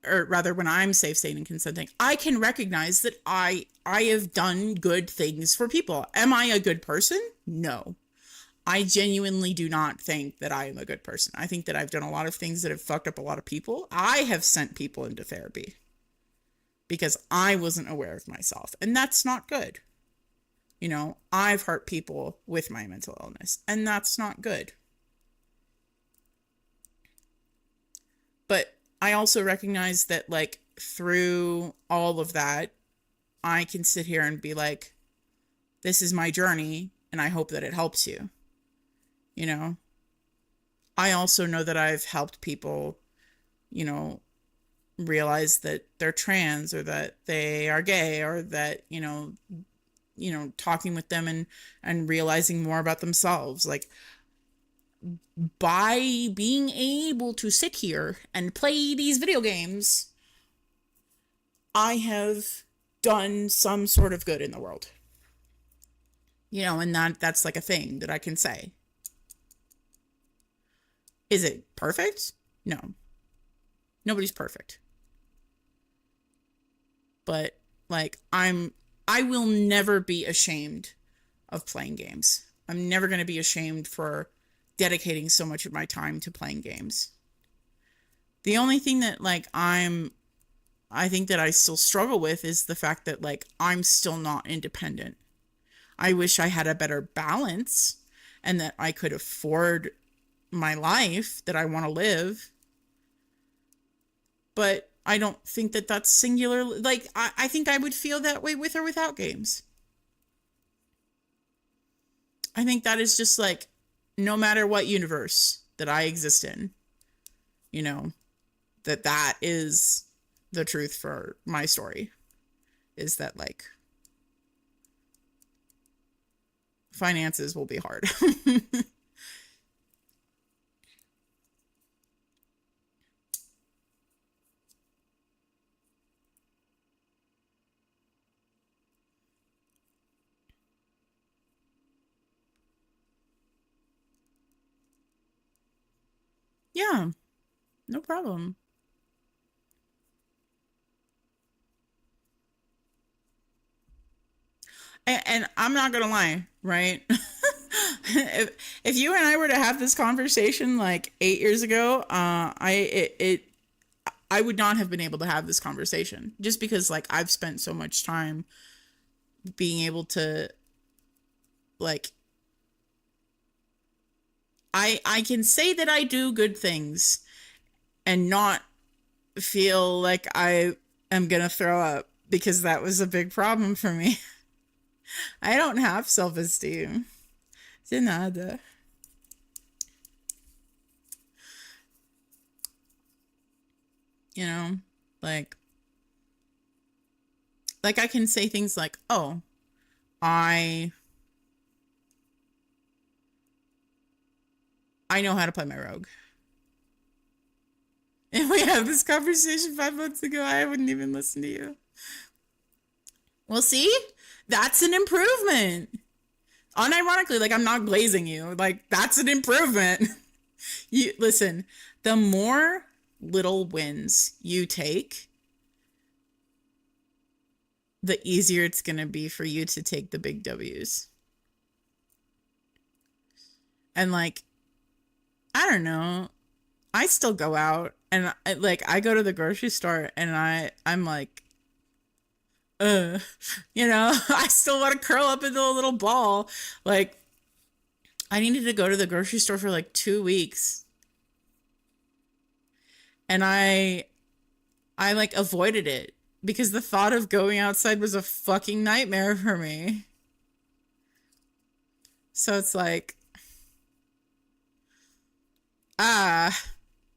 or rather, when I'm safe, sane, and consenting, I can recognize that I have done good things for people. Am I a good person? No. I genuinely do not think that I am a good person. I think that I've done a lot of things that have fucked up a lot of people. I have sent people into therapy because I wasn't aware of myself, and that's not good. I've hurt people with my mental illness, and that's not good. But I also recognize that, like, through all of that, I can sit here and be like, this is my journey, and I hope that it helps you. I also know that I've helped people, realize that they're trans or that they are gay or that, talking with them and realizing more about themselves. Like, by being able to sit here and play these video games, I have done some sort of good in the world. And that's like a thing that I can say. Is it perfect? No. Nobody's perfect. But, like, I will never be ashamed of playing games. I'm never going to be ashamed for dedicating so much of my time to playing games. The only thing that, like, I think that I still struggle with is the fact that, like, I'm still not independent. I wish I had a better balance and that I could afford my life that I want to live. But I don't think that that's singular. Like, I think I would feel that way with or without games. I think that is just like, no matter what universe that I exist in, you know, that is the truth for my story, is that like finances will be hard. Yeah, no problem. And I'm not gonna lie, right? If you and I were to have this conversation like 8 years ago, I would not have been able to have this conversation, just because like I've spent so much time being able to like I can say that I do good things and not feel like I am gonna throw up, because that was a big problem for me. I don't have self-esteem. De nada. You know, like I can say things like, "Oh, I know how to play my rogue." And we had this conversation 5 months ago, I wouldn't even listen to you. Well, see? That's an improvement. Unironically, like, I'm not glazing you. Like, that's an improvement. You listen, the more little wins you take, the easier it's going to be for you to take the big W's. And like, I don't know, I still go out and I go to the grocery store and I'm like, you know, I still want to curl up into a little ball. Like, I needed to go to the grocery store for like 2 weeks. And I like avoided it because the thought of going outside was a fucking nightmare for me. So it's like,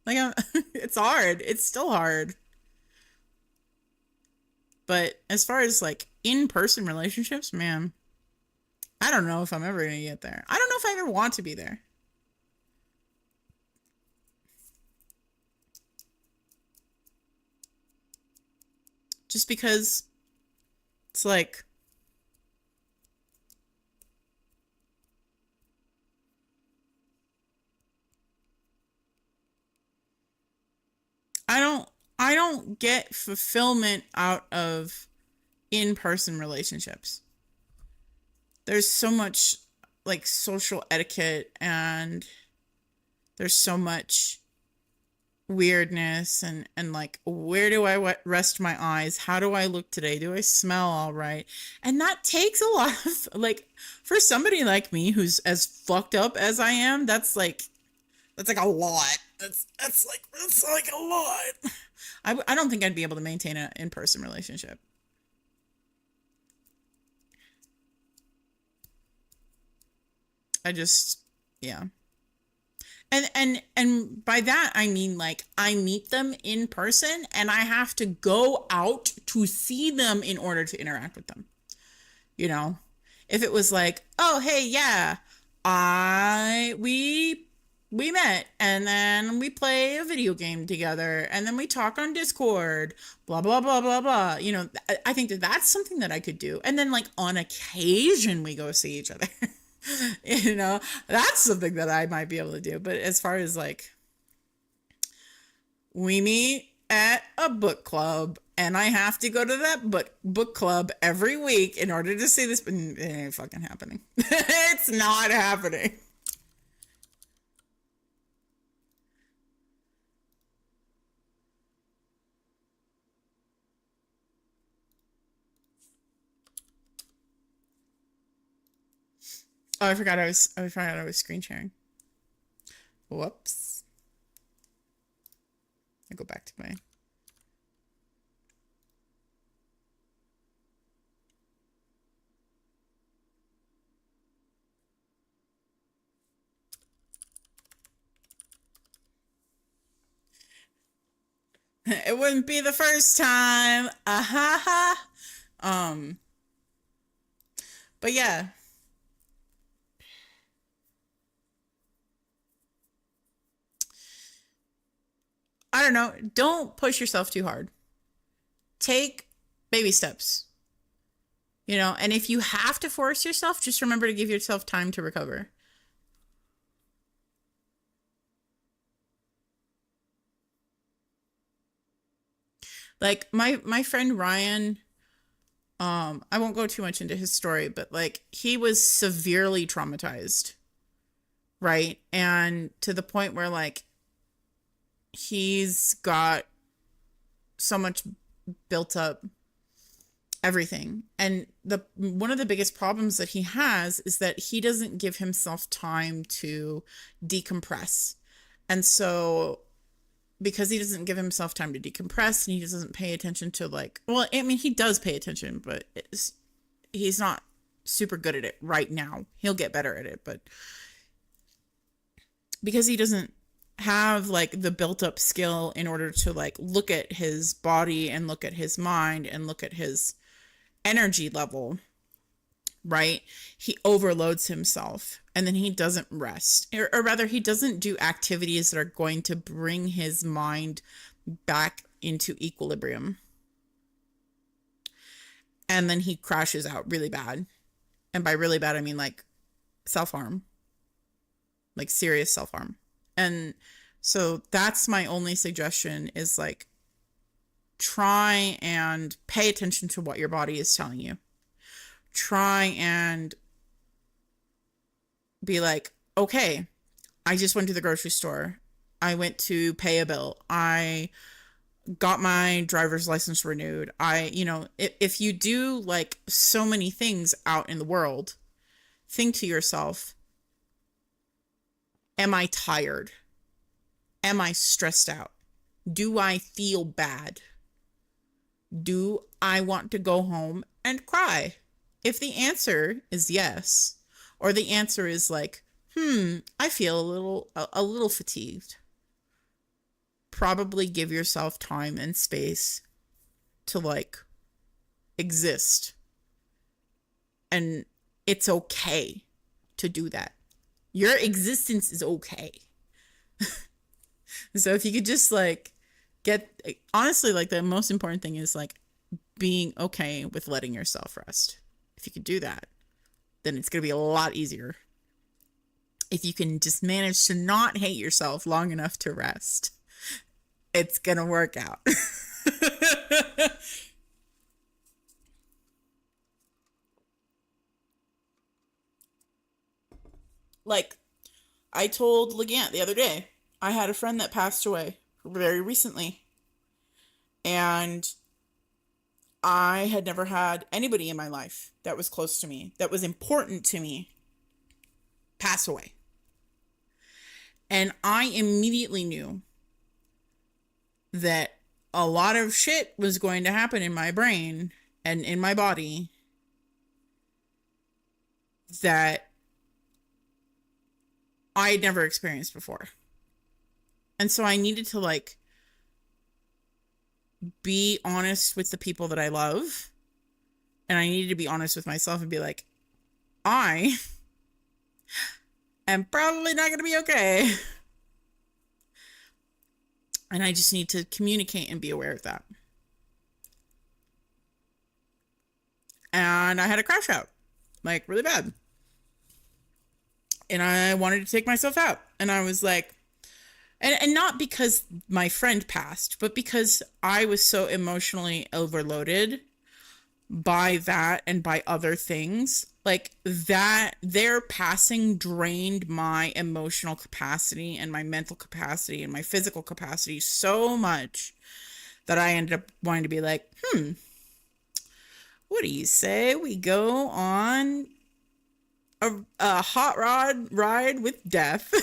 like it's hard. It's still hard. But as far as like in-person relationships, man, I don't know if I'm ever going to get there. I don't know if I ever want to be there. Just because it's like, I don't get fulfillment out of in-person relationships. There's so much like social etiquette, and there's so much weirdness, and like, where do I rest my eyes? How do I look today? Do I smell all right? And that takes a lot of, like, for somebody like me who's as fucked up as I am, that's like a lot. That's like a lot. I don't think I'd be able to maintain an in-person relationship. I just, yeah. And by that I mean, like, I meet them in person and I have to go out to see them in order to interact with them. You know, if it was like, oh hey, yeah, we met and then we play a video game together and then we talk on Discord, blah blah blah blah blah. You know, I think that that's something that I could do. And then like on occasion we go see each other. You know, that's something that I might be able to do. But as far as like, we meet at a book club and I have to go to that book club every week in order to see this, but it ain't fucking happening. It's not happening. Oh, I forgot I was screen sharing. Whoops. I go back to my. It wouldn't be the first time. Ha. But yeah. I don't know. Don't push yourself too hard. Take baby steps. You know, and if you have to force yourself, just remember to give yourself time to recover. Like my friend Ryan, I won't go too much into his story, but like he was severely traumatized, right? And to the point where like he's got so much built up everything. And the one of the biggest problems that he has is that he doesn't give himself time to decompress. And so because he doesn't give himself time to decompress and he doesn't pay attention to like, well, I mean, he does pay attention, but he's not super good at it right now. He'll get better at it, but because he doesn't have like the built up skill in order to like look at his body and look at his mind and look at his energy level, right? He overloads himself and then he doesn't rest, or rather he doesn't do activities that are going to bring his mind back into equilibrium. And then he crashes out really bad. And by really bad, I mean like self-harm, like serious self-harm. And so that's my only suggestion is like, try and pay attention to what your body is telling you. Try and be like, okay, I just went to the grocery store. I went to pay a bill. I got my driver's license renewed. If you do like so many things out in the world, think to yourself, am I tired? Am I stressed out? Do I feel bad? Do I want to go home and cry? If the answer is yes, or the answer is like, I feel a little fatigued, probably give yourself time and space to like exist. And it's okay to do that. Your existence is okay. So if you could just like honestly, like the most important thing is like being okay with letting yourself rest. If you could do that, then it's going to be a lot easier. If you can just manage to not hate yourself long enough to rest, it's going to work out. Like I told Legant the other day, I had a friend that passed away very recently. And I had never had anybody in my life that was close to me, that was important to me, pass away. And I immediately knew that a lot of shit was going to happen in my brain and in my body that I had never experienced before. And so I needed to like be honest with the people that I love. And I needed to be honest with myself and be like, I am probably not going to be okay. And I just need to communicate and be aware of that. And I had a crash out, like really bad. And I wanted to take myself out. And I was like, and not because my friend passed, but because I was so emotionally overloaded by that and by other things. Like that, their passing drained my emotional capacity and my mental capacity and my physical capacity so much that I ended up wanting to be like, what do you say we go on a hot rod ride with death?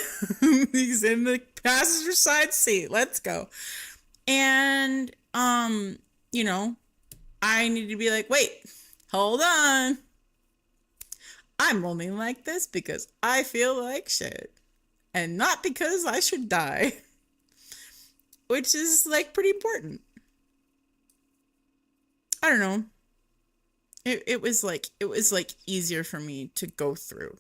He's in the passenger side seat. Let's go. And, I need to be like, wait, hold on. I'm only like this because I feel like shit and not because I should die. which is like pretty important. I don't know. It was like easier for me to go through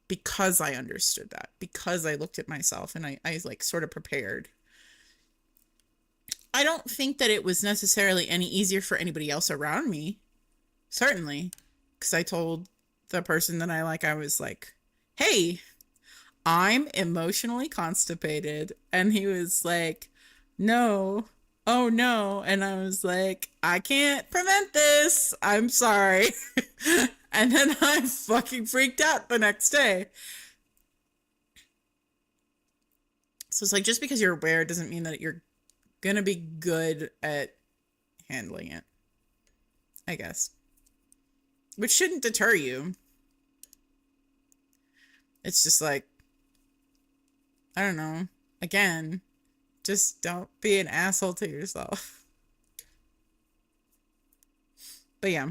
because I understood that, because I looked at myself and I like sort of prepared. I don't think that it was necessarily any easier for anybody else around me. Certainly. Because I told the person that I was like, hey, I'm emotionally constipated. And he was like, no. Oh no. And I was like, I can't prevent this. I'm sorry. And then I fucking freaked out the next day. So it's like, just because you're aware doesn't mean that you're gonna be good at handling it, I guess. Which shouldn't deter you. It's just like, I don't know. Again, just don't be an asshole to yourself. But yeah.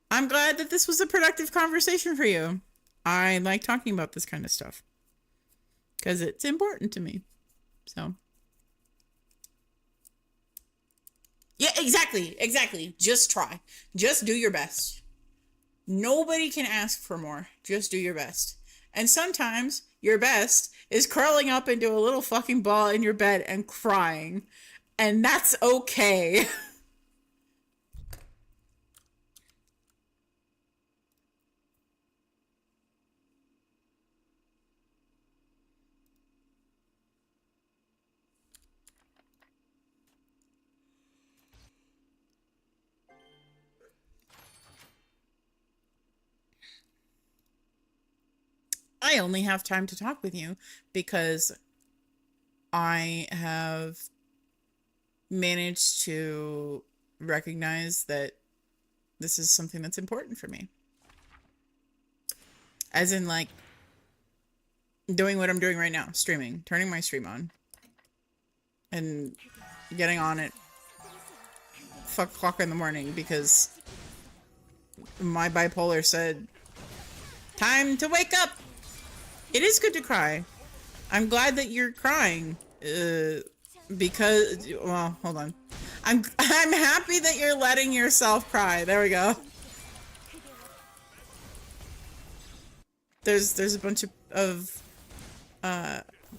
I'm glad that this was a productive conversation for you. I like talking about this kind of stuff. Because it's important to me. So. Yeah, exactly. Just try. Just do your best. Nobody can ask for more. Just do your best. And sometimes your best is curling up into a little fucking ball in your bed and crying. And that's okay. I only have time to talk with you because I have managed to recognize that this is something that's important for me. As in, like, doing what I'm doing right now, streaming, turning my stream on, and getting on at fuck o'clock in the morning because my bipolar said, time to wake up. It is good to cry. I'm glad that you're crying. Because, well, hold on. I'm happy that you're letting yourself cry. There we go. There's a bunch of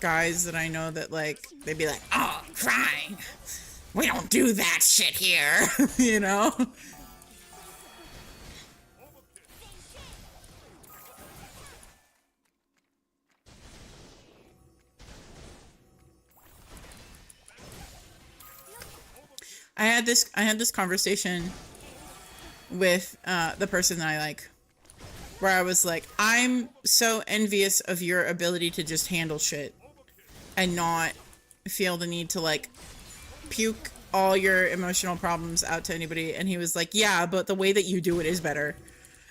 guys that I know that, like, they'd be like, oh, crying. We don't do that shit here. You know? I had this conversation with the person that I like, where I was like, I'm so envious of your ability to just handle shit and not feel the need to, like, puke all your emotional problems out to anybody. And he was like, yeah, but the way that you do it is better.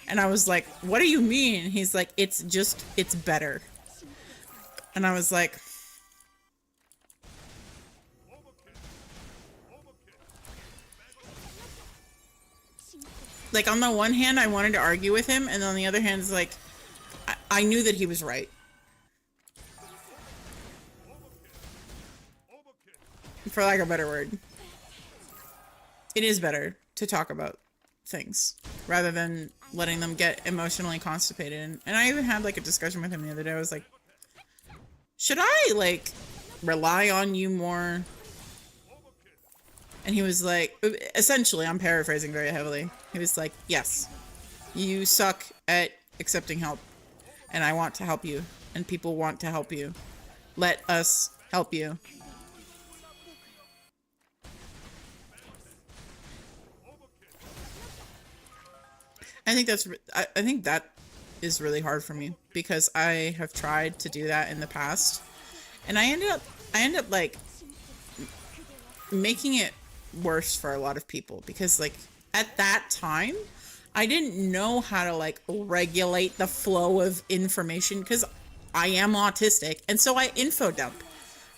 And I was like, what do you mean? He's like, it's better. And I was like, on the one hand, I wanted to argue with him, and on the other hand, it's like, I knew that he was right. For lack of a better word. It is better to talk about things, rather than letting them get emotionally constipated. And I even had, like, a discussion with him the other day. I was like, should I, like, rely on you more? And he was like, essentially, I'm paraphrasing very heavily. He was like, yes, you suck at accepting help. And I want to help you. And people want to help you. Let us help you. I think that is really hard for me. Because I have tried to do that in the past. And I ended up like, making it worse for a lot of people, because, like, at that time I didn't know how to, like, regulate the flow of information, because I am autistic, and so I info dump.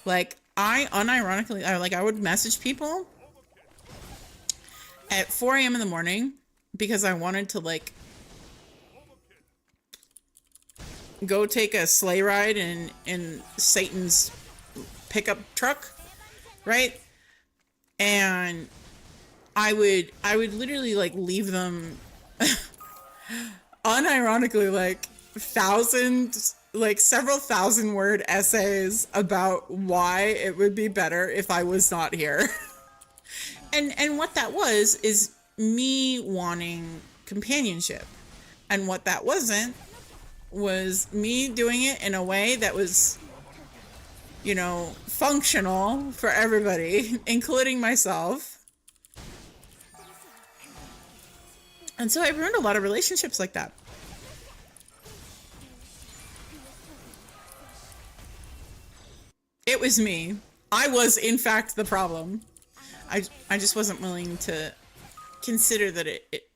Like, I unironically, I would message people at 4 a.m. in the morning because I wanted to, like, go take a sleigh ride in Satan's pickup truck, right? And I would literally like leave them unironically like several thousand word essays about why it would be better if I was not here. And what that was is me wanting companionship. And what that wasn't was me doing it in a way that was, you know, functional for everybody, including myself. And so I ruined a lot of relationships like that. It was me. I was, in fact, the problem. I just wasn't willing to consider that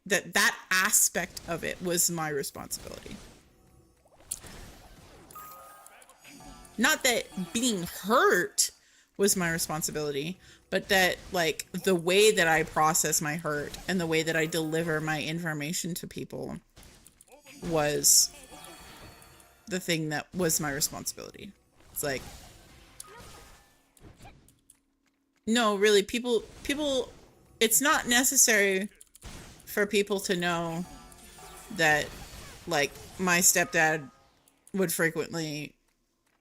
that aspect of it was my responsibility. Not that being hurt was my responsibility, but that like the way that I process my hurt and the way that I deliver my information to people was the thing that was my responsibility. It's like, no, really, people, it's not necessary for people to know that, like, my stepdad would frequently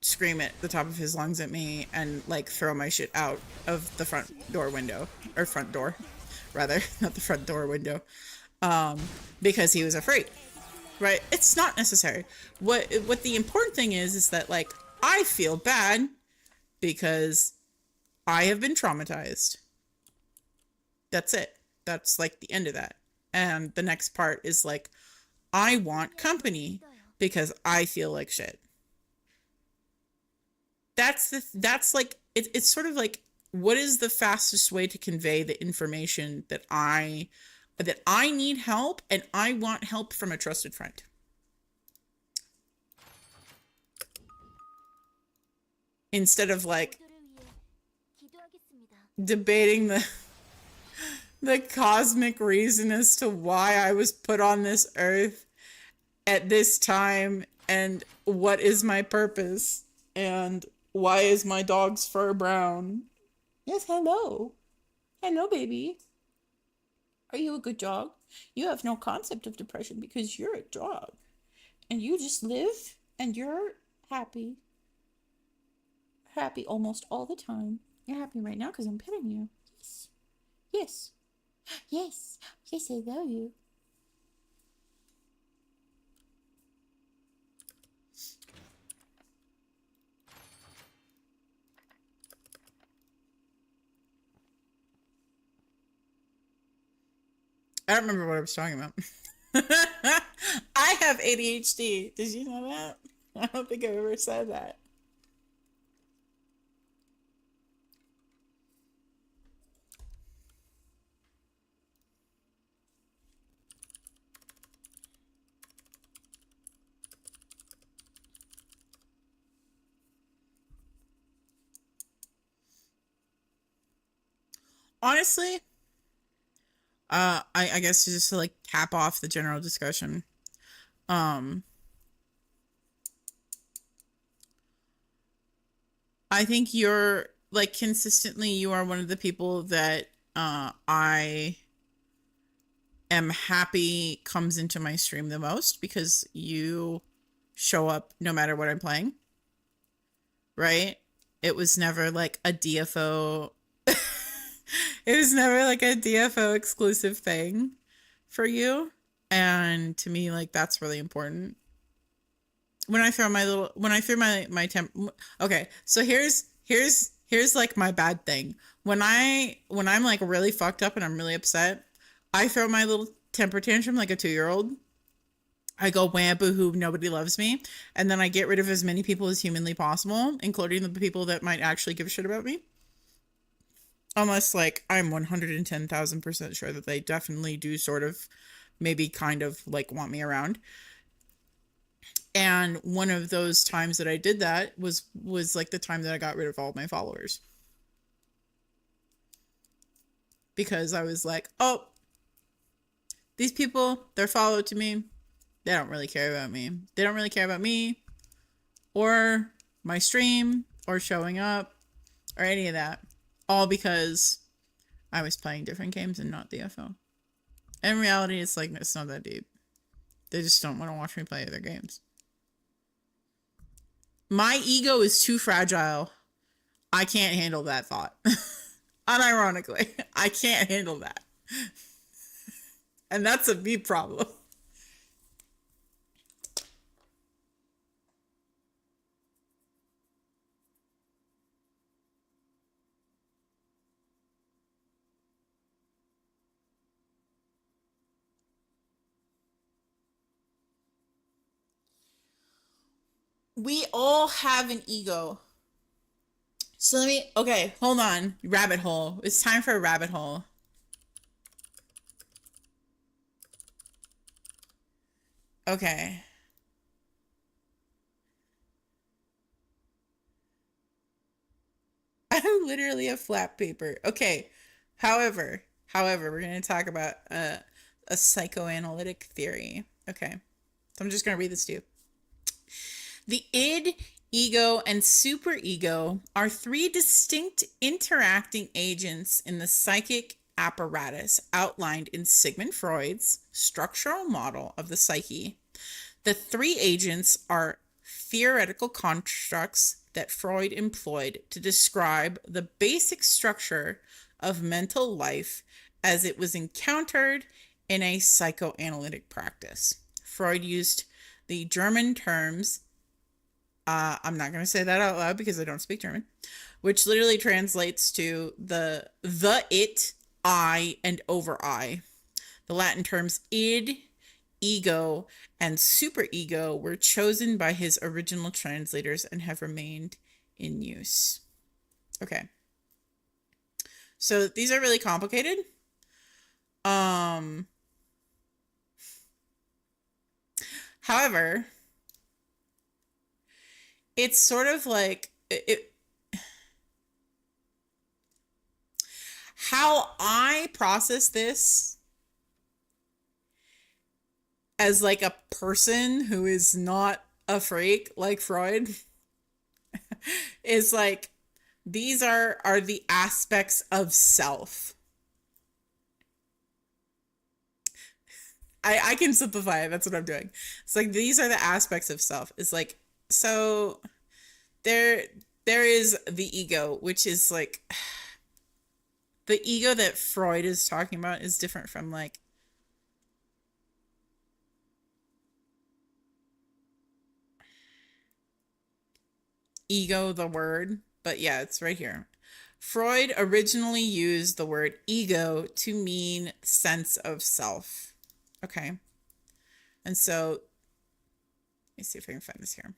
scream at the top of his lungs at me and, like, throw my shit out of the front door window, or front door, rather, not the front door window, because he was afraid, right? It's not necessary. What the important thing is that, like, I feel bad because I have been traumatized. That's it. That's like the end of that. And the next part is like, I want company because I feel like shit. That's like, it's sort of like, what is the fastest way to convey the information that I need help and I want help from a trusted friend? Instead of like debating the cosmic reason as to why I was put on this earth at this time and what is my purpose and why is my dog's fur brown? Yes, hello. Hello, baby. Are you a good dog? You have no concept of depression because you're a dog and you just live and you're happy. Happy almost all the time. You're happy right now because I'm petting you. Yes. Yes. Yes. Yes, I love you. I don't remember what I was talking about. I have ADHD. Did you know that? I don't think I've ever said that. Honestly, I guess just to like cap off the general discussion, I think you're like consistently, you are one of the people that I am happy comes into my stream the most because you show up no matter what I'm playing, right? It was never like a DFO. It was never like a DFO exclusive thing for you. And to me, like, that's really important. When I throw my temp, okay, so here's like my bad thing. When I'm like really fucked up and I'm really upset, I throw my little temper tantrum like a 2-year-old. I go wham boo-hoo, nobody loves me. And then I get rid of as many people as humanly possible, including the people that might actually give a shit about me. Unless, like, I'm 110,000% sure that they definitely do sort of, maybe kind of, like, want me around. And one of those times that I did that was like, the time that I got rid of all of my followers. Because I was like, oh, these people, they're followed to me. They don't really care about me. They don't really care about me or my stream or showing up. or any of that. All because I was playing different games and not DFO. In reality, it's like, it's not that deep. They just don't want to watch me play other games. My ego is too fragile. I can't handle that thought. Unironically, I can't handle that. And that's a me problem. We all have an ego. So okay, hold on. Rabbit hole. It's time for a rabbit hole. Okay. I'm literally a flat paper. Okay. However, we're going to talk about a psychoanalytic theory. Okay. So I'm just going to read this to you. The id, ego, and superego are three distinct interacting agents in the psychic apparatus outlined in Sigmund Freud's structural model of the psyche. The three agents are theoretical constructs that Freud employed to describe the basic structure of mental life as it was encountered in a psychoanalytic practice. Freud used the German terms, I'm not going to say that out loud because I don't speak German, which literally translates to the it, I, and over I. The Latin terms id, ego, and superego were chosen by his original translators and have remained in use. Okay. So these are really complicated. However, it's sort of like how I process this as like a person who is not a freak like Freud is like, these are the aspects of self. I can simplify it. That's what I'm doing. It's like, these are the aspects of self. It's like, so there is the ego, which is like, the ego that Freud is talking about is different from like ego, the word, but yeah, it's right here. Freud originally used the word ego to mean sense of self. Okay. And so, let me see if I can find this here.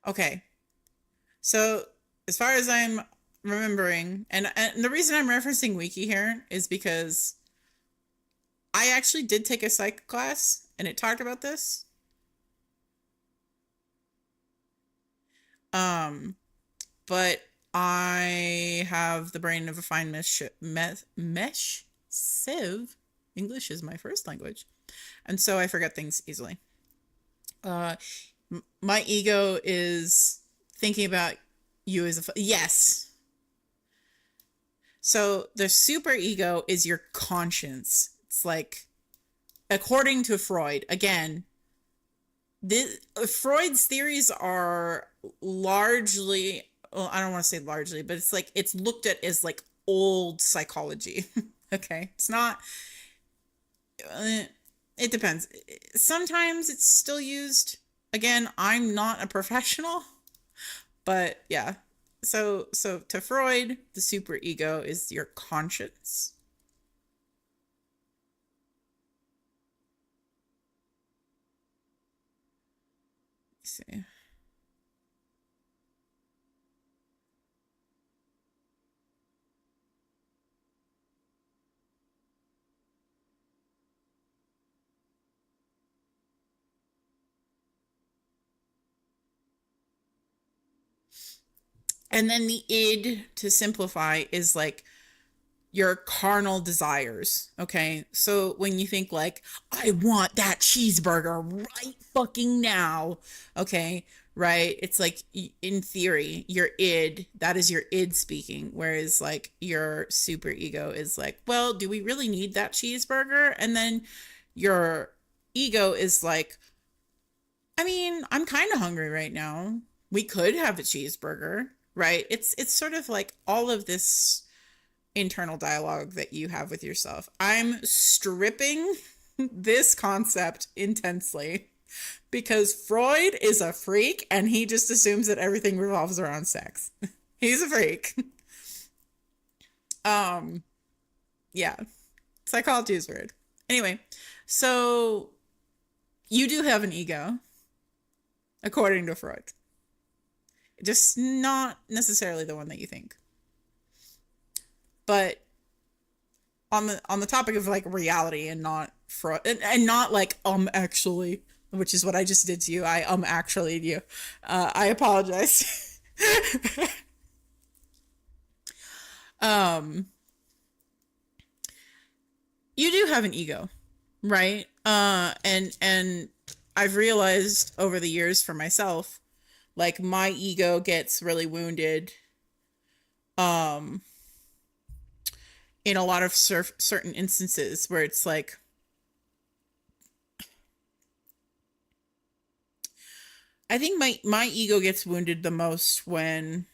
Okay. So, as far as I'm remembering, and the reason I'm referencing Wiki here is because I actually did take a psych class and it talked about this. But I have the brain of a fine mesh sieve. English is my first language. And so I forget things easily. My ego is thinking about you as a... Yes. So the superego is your conscience. It's like, according to Freud, again, Freud's theories are largely, well, I don't want to say largely, but it's like, it's looked at as like old psychology. Okay. It's not, it depends. Sometimes it's still used. Again, I'm not a professional, but yeah. So to Freud, the superego is your conscience. Let's see. And then the id, to simplify, is like your carnal desires. Okay. So when you think like, I want that cheeseburger right fucking now. Okay. Right. It's like, in theory, your id, that is your id speaking. Whereas like your super ego is like, well, do we really need that cheeseburger? And then your ego is like, I mean, I'm kind of hungry right now. We could have a cheeseburger, right? It's sort of like all of this internal dialogue that you have with yourself. I'm stripping this concept intensely because Freud is a freak and he just assumes that everything revolves around sex. He's a freak. Yeah. Psychology is weird. Anyway, so you do have an ego, according to Freud. Just not necessarily the one that you think. But on the topic of like reality and not Freud, and not like actually, which is what I just did to you. I actually you. I apologize. You do have an ego, right? And I've realized over the years for myself, like my ego gets really wounded in a lot of certain instances where it's like, I think my ego gets wounded the most when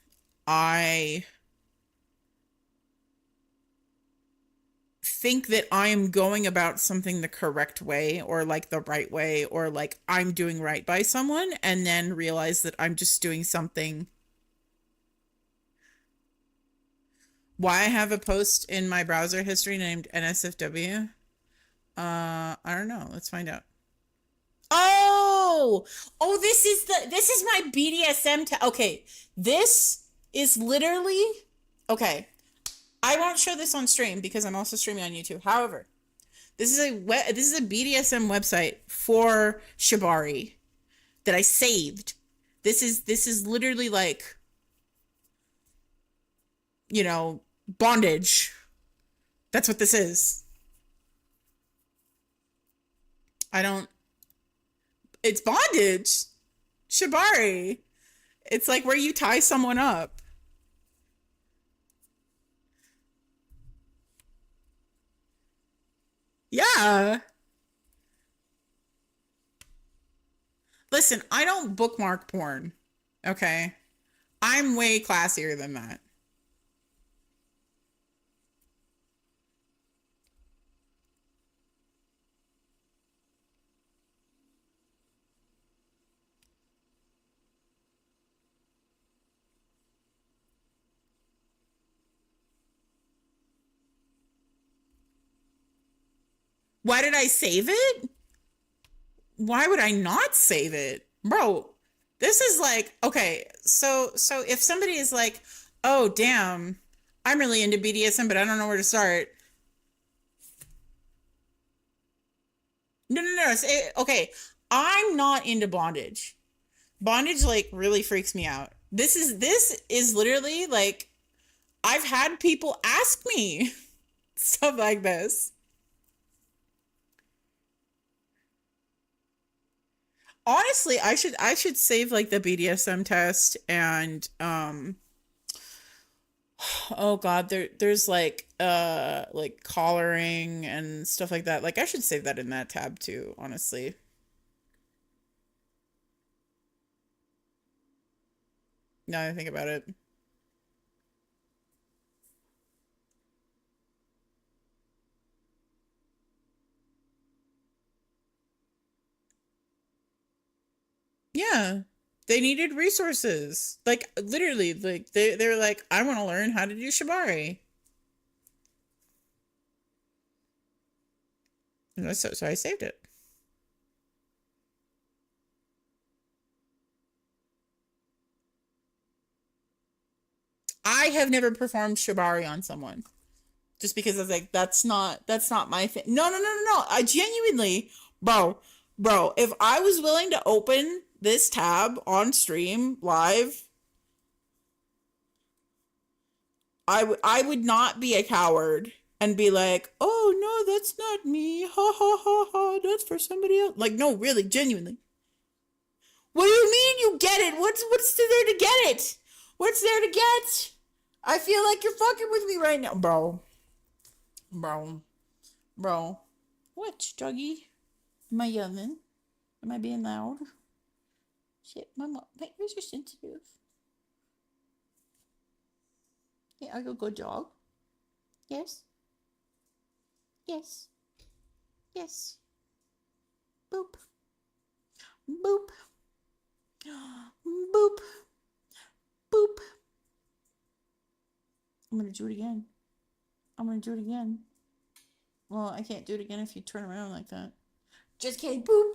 I think that I am going about something the correct way or like the right way or like I'm doing right by someone and then realize that I'm just doing something. Why I have a post in my browser history named NSFW? I don't know. Let's find out. Oh, this is my BDSM. Okay, this is literally okay. I won't show this on stream because I'm also streaming on YouTube. However, this is a BDSM website for Shibari that I saved. This is literally like, you know, bondage. That's what this is. It's bondage. Shibari. It's like where you tie someone up. Yeah. Listen, I don't bookmark porn. Okay. I'm way classier than that. Why did I save it? Why would I not save it? Bro, this is like, okay, so if somebody is like, "Oh, damn, I'm really into BDSM, but I don't know where to start." No. Okay, I'm not into bondage. Bondage like really freaks me out. This is literally like I've had people ask me stuff like this. Honestly, I should save like the BDSM test and oh god, there's like collaring and stuff like that. Like I should save that in that tab too, honestly. Now that I think about it. Yeah. They needed resources. Like literally, like they're like, I want to learn how to do Shibari. And so I saved it. I have never performed Shibari on someone. Just because I was like, that's not my thing. No. I genuinely, bro, if I was willing to open this tab on stream live, I would not be a coward and be like, oh no, that's not me. Ha ha ha ha. That's for somebody else. Like, no, really, genuinely. What do you mean you get it? What's there to get it? What's there to get? I feel like you're fucking with me right now, bro. Bro. What, doggy? Am I yelling? Am I being loud? Shit, my ears are sensitive. Yeah, I go jog. Yes. Yes. Yes. Boop. Boop. Boop. Boop. I'm gonna do it again. Well, I can't do it again if you turn around like that. Just kidding. Boop.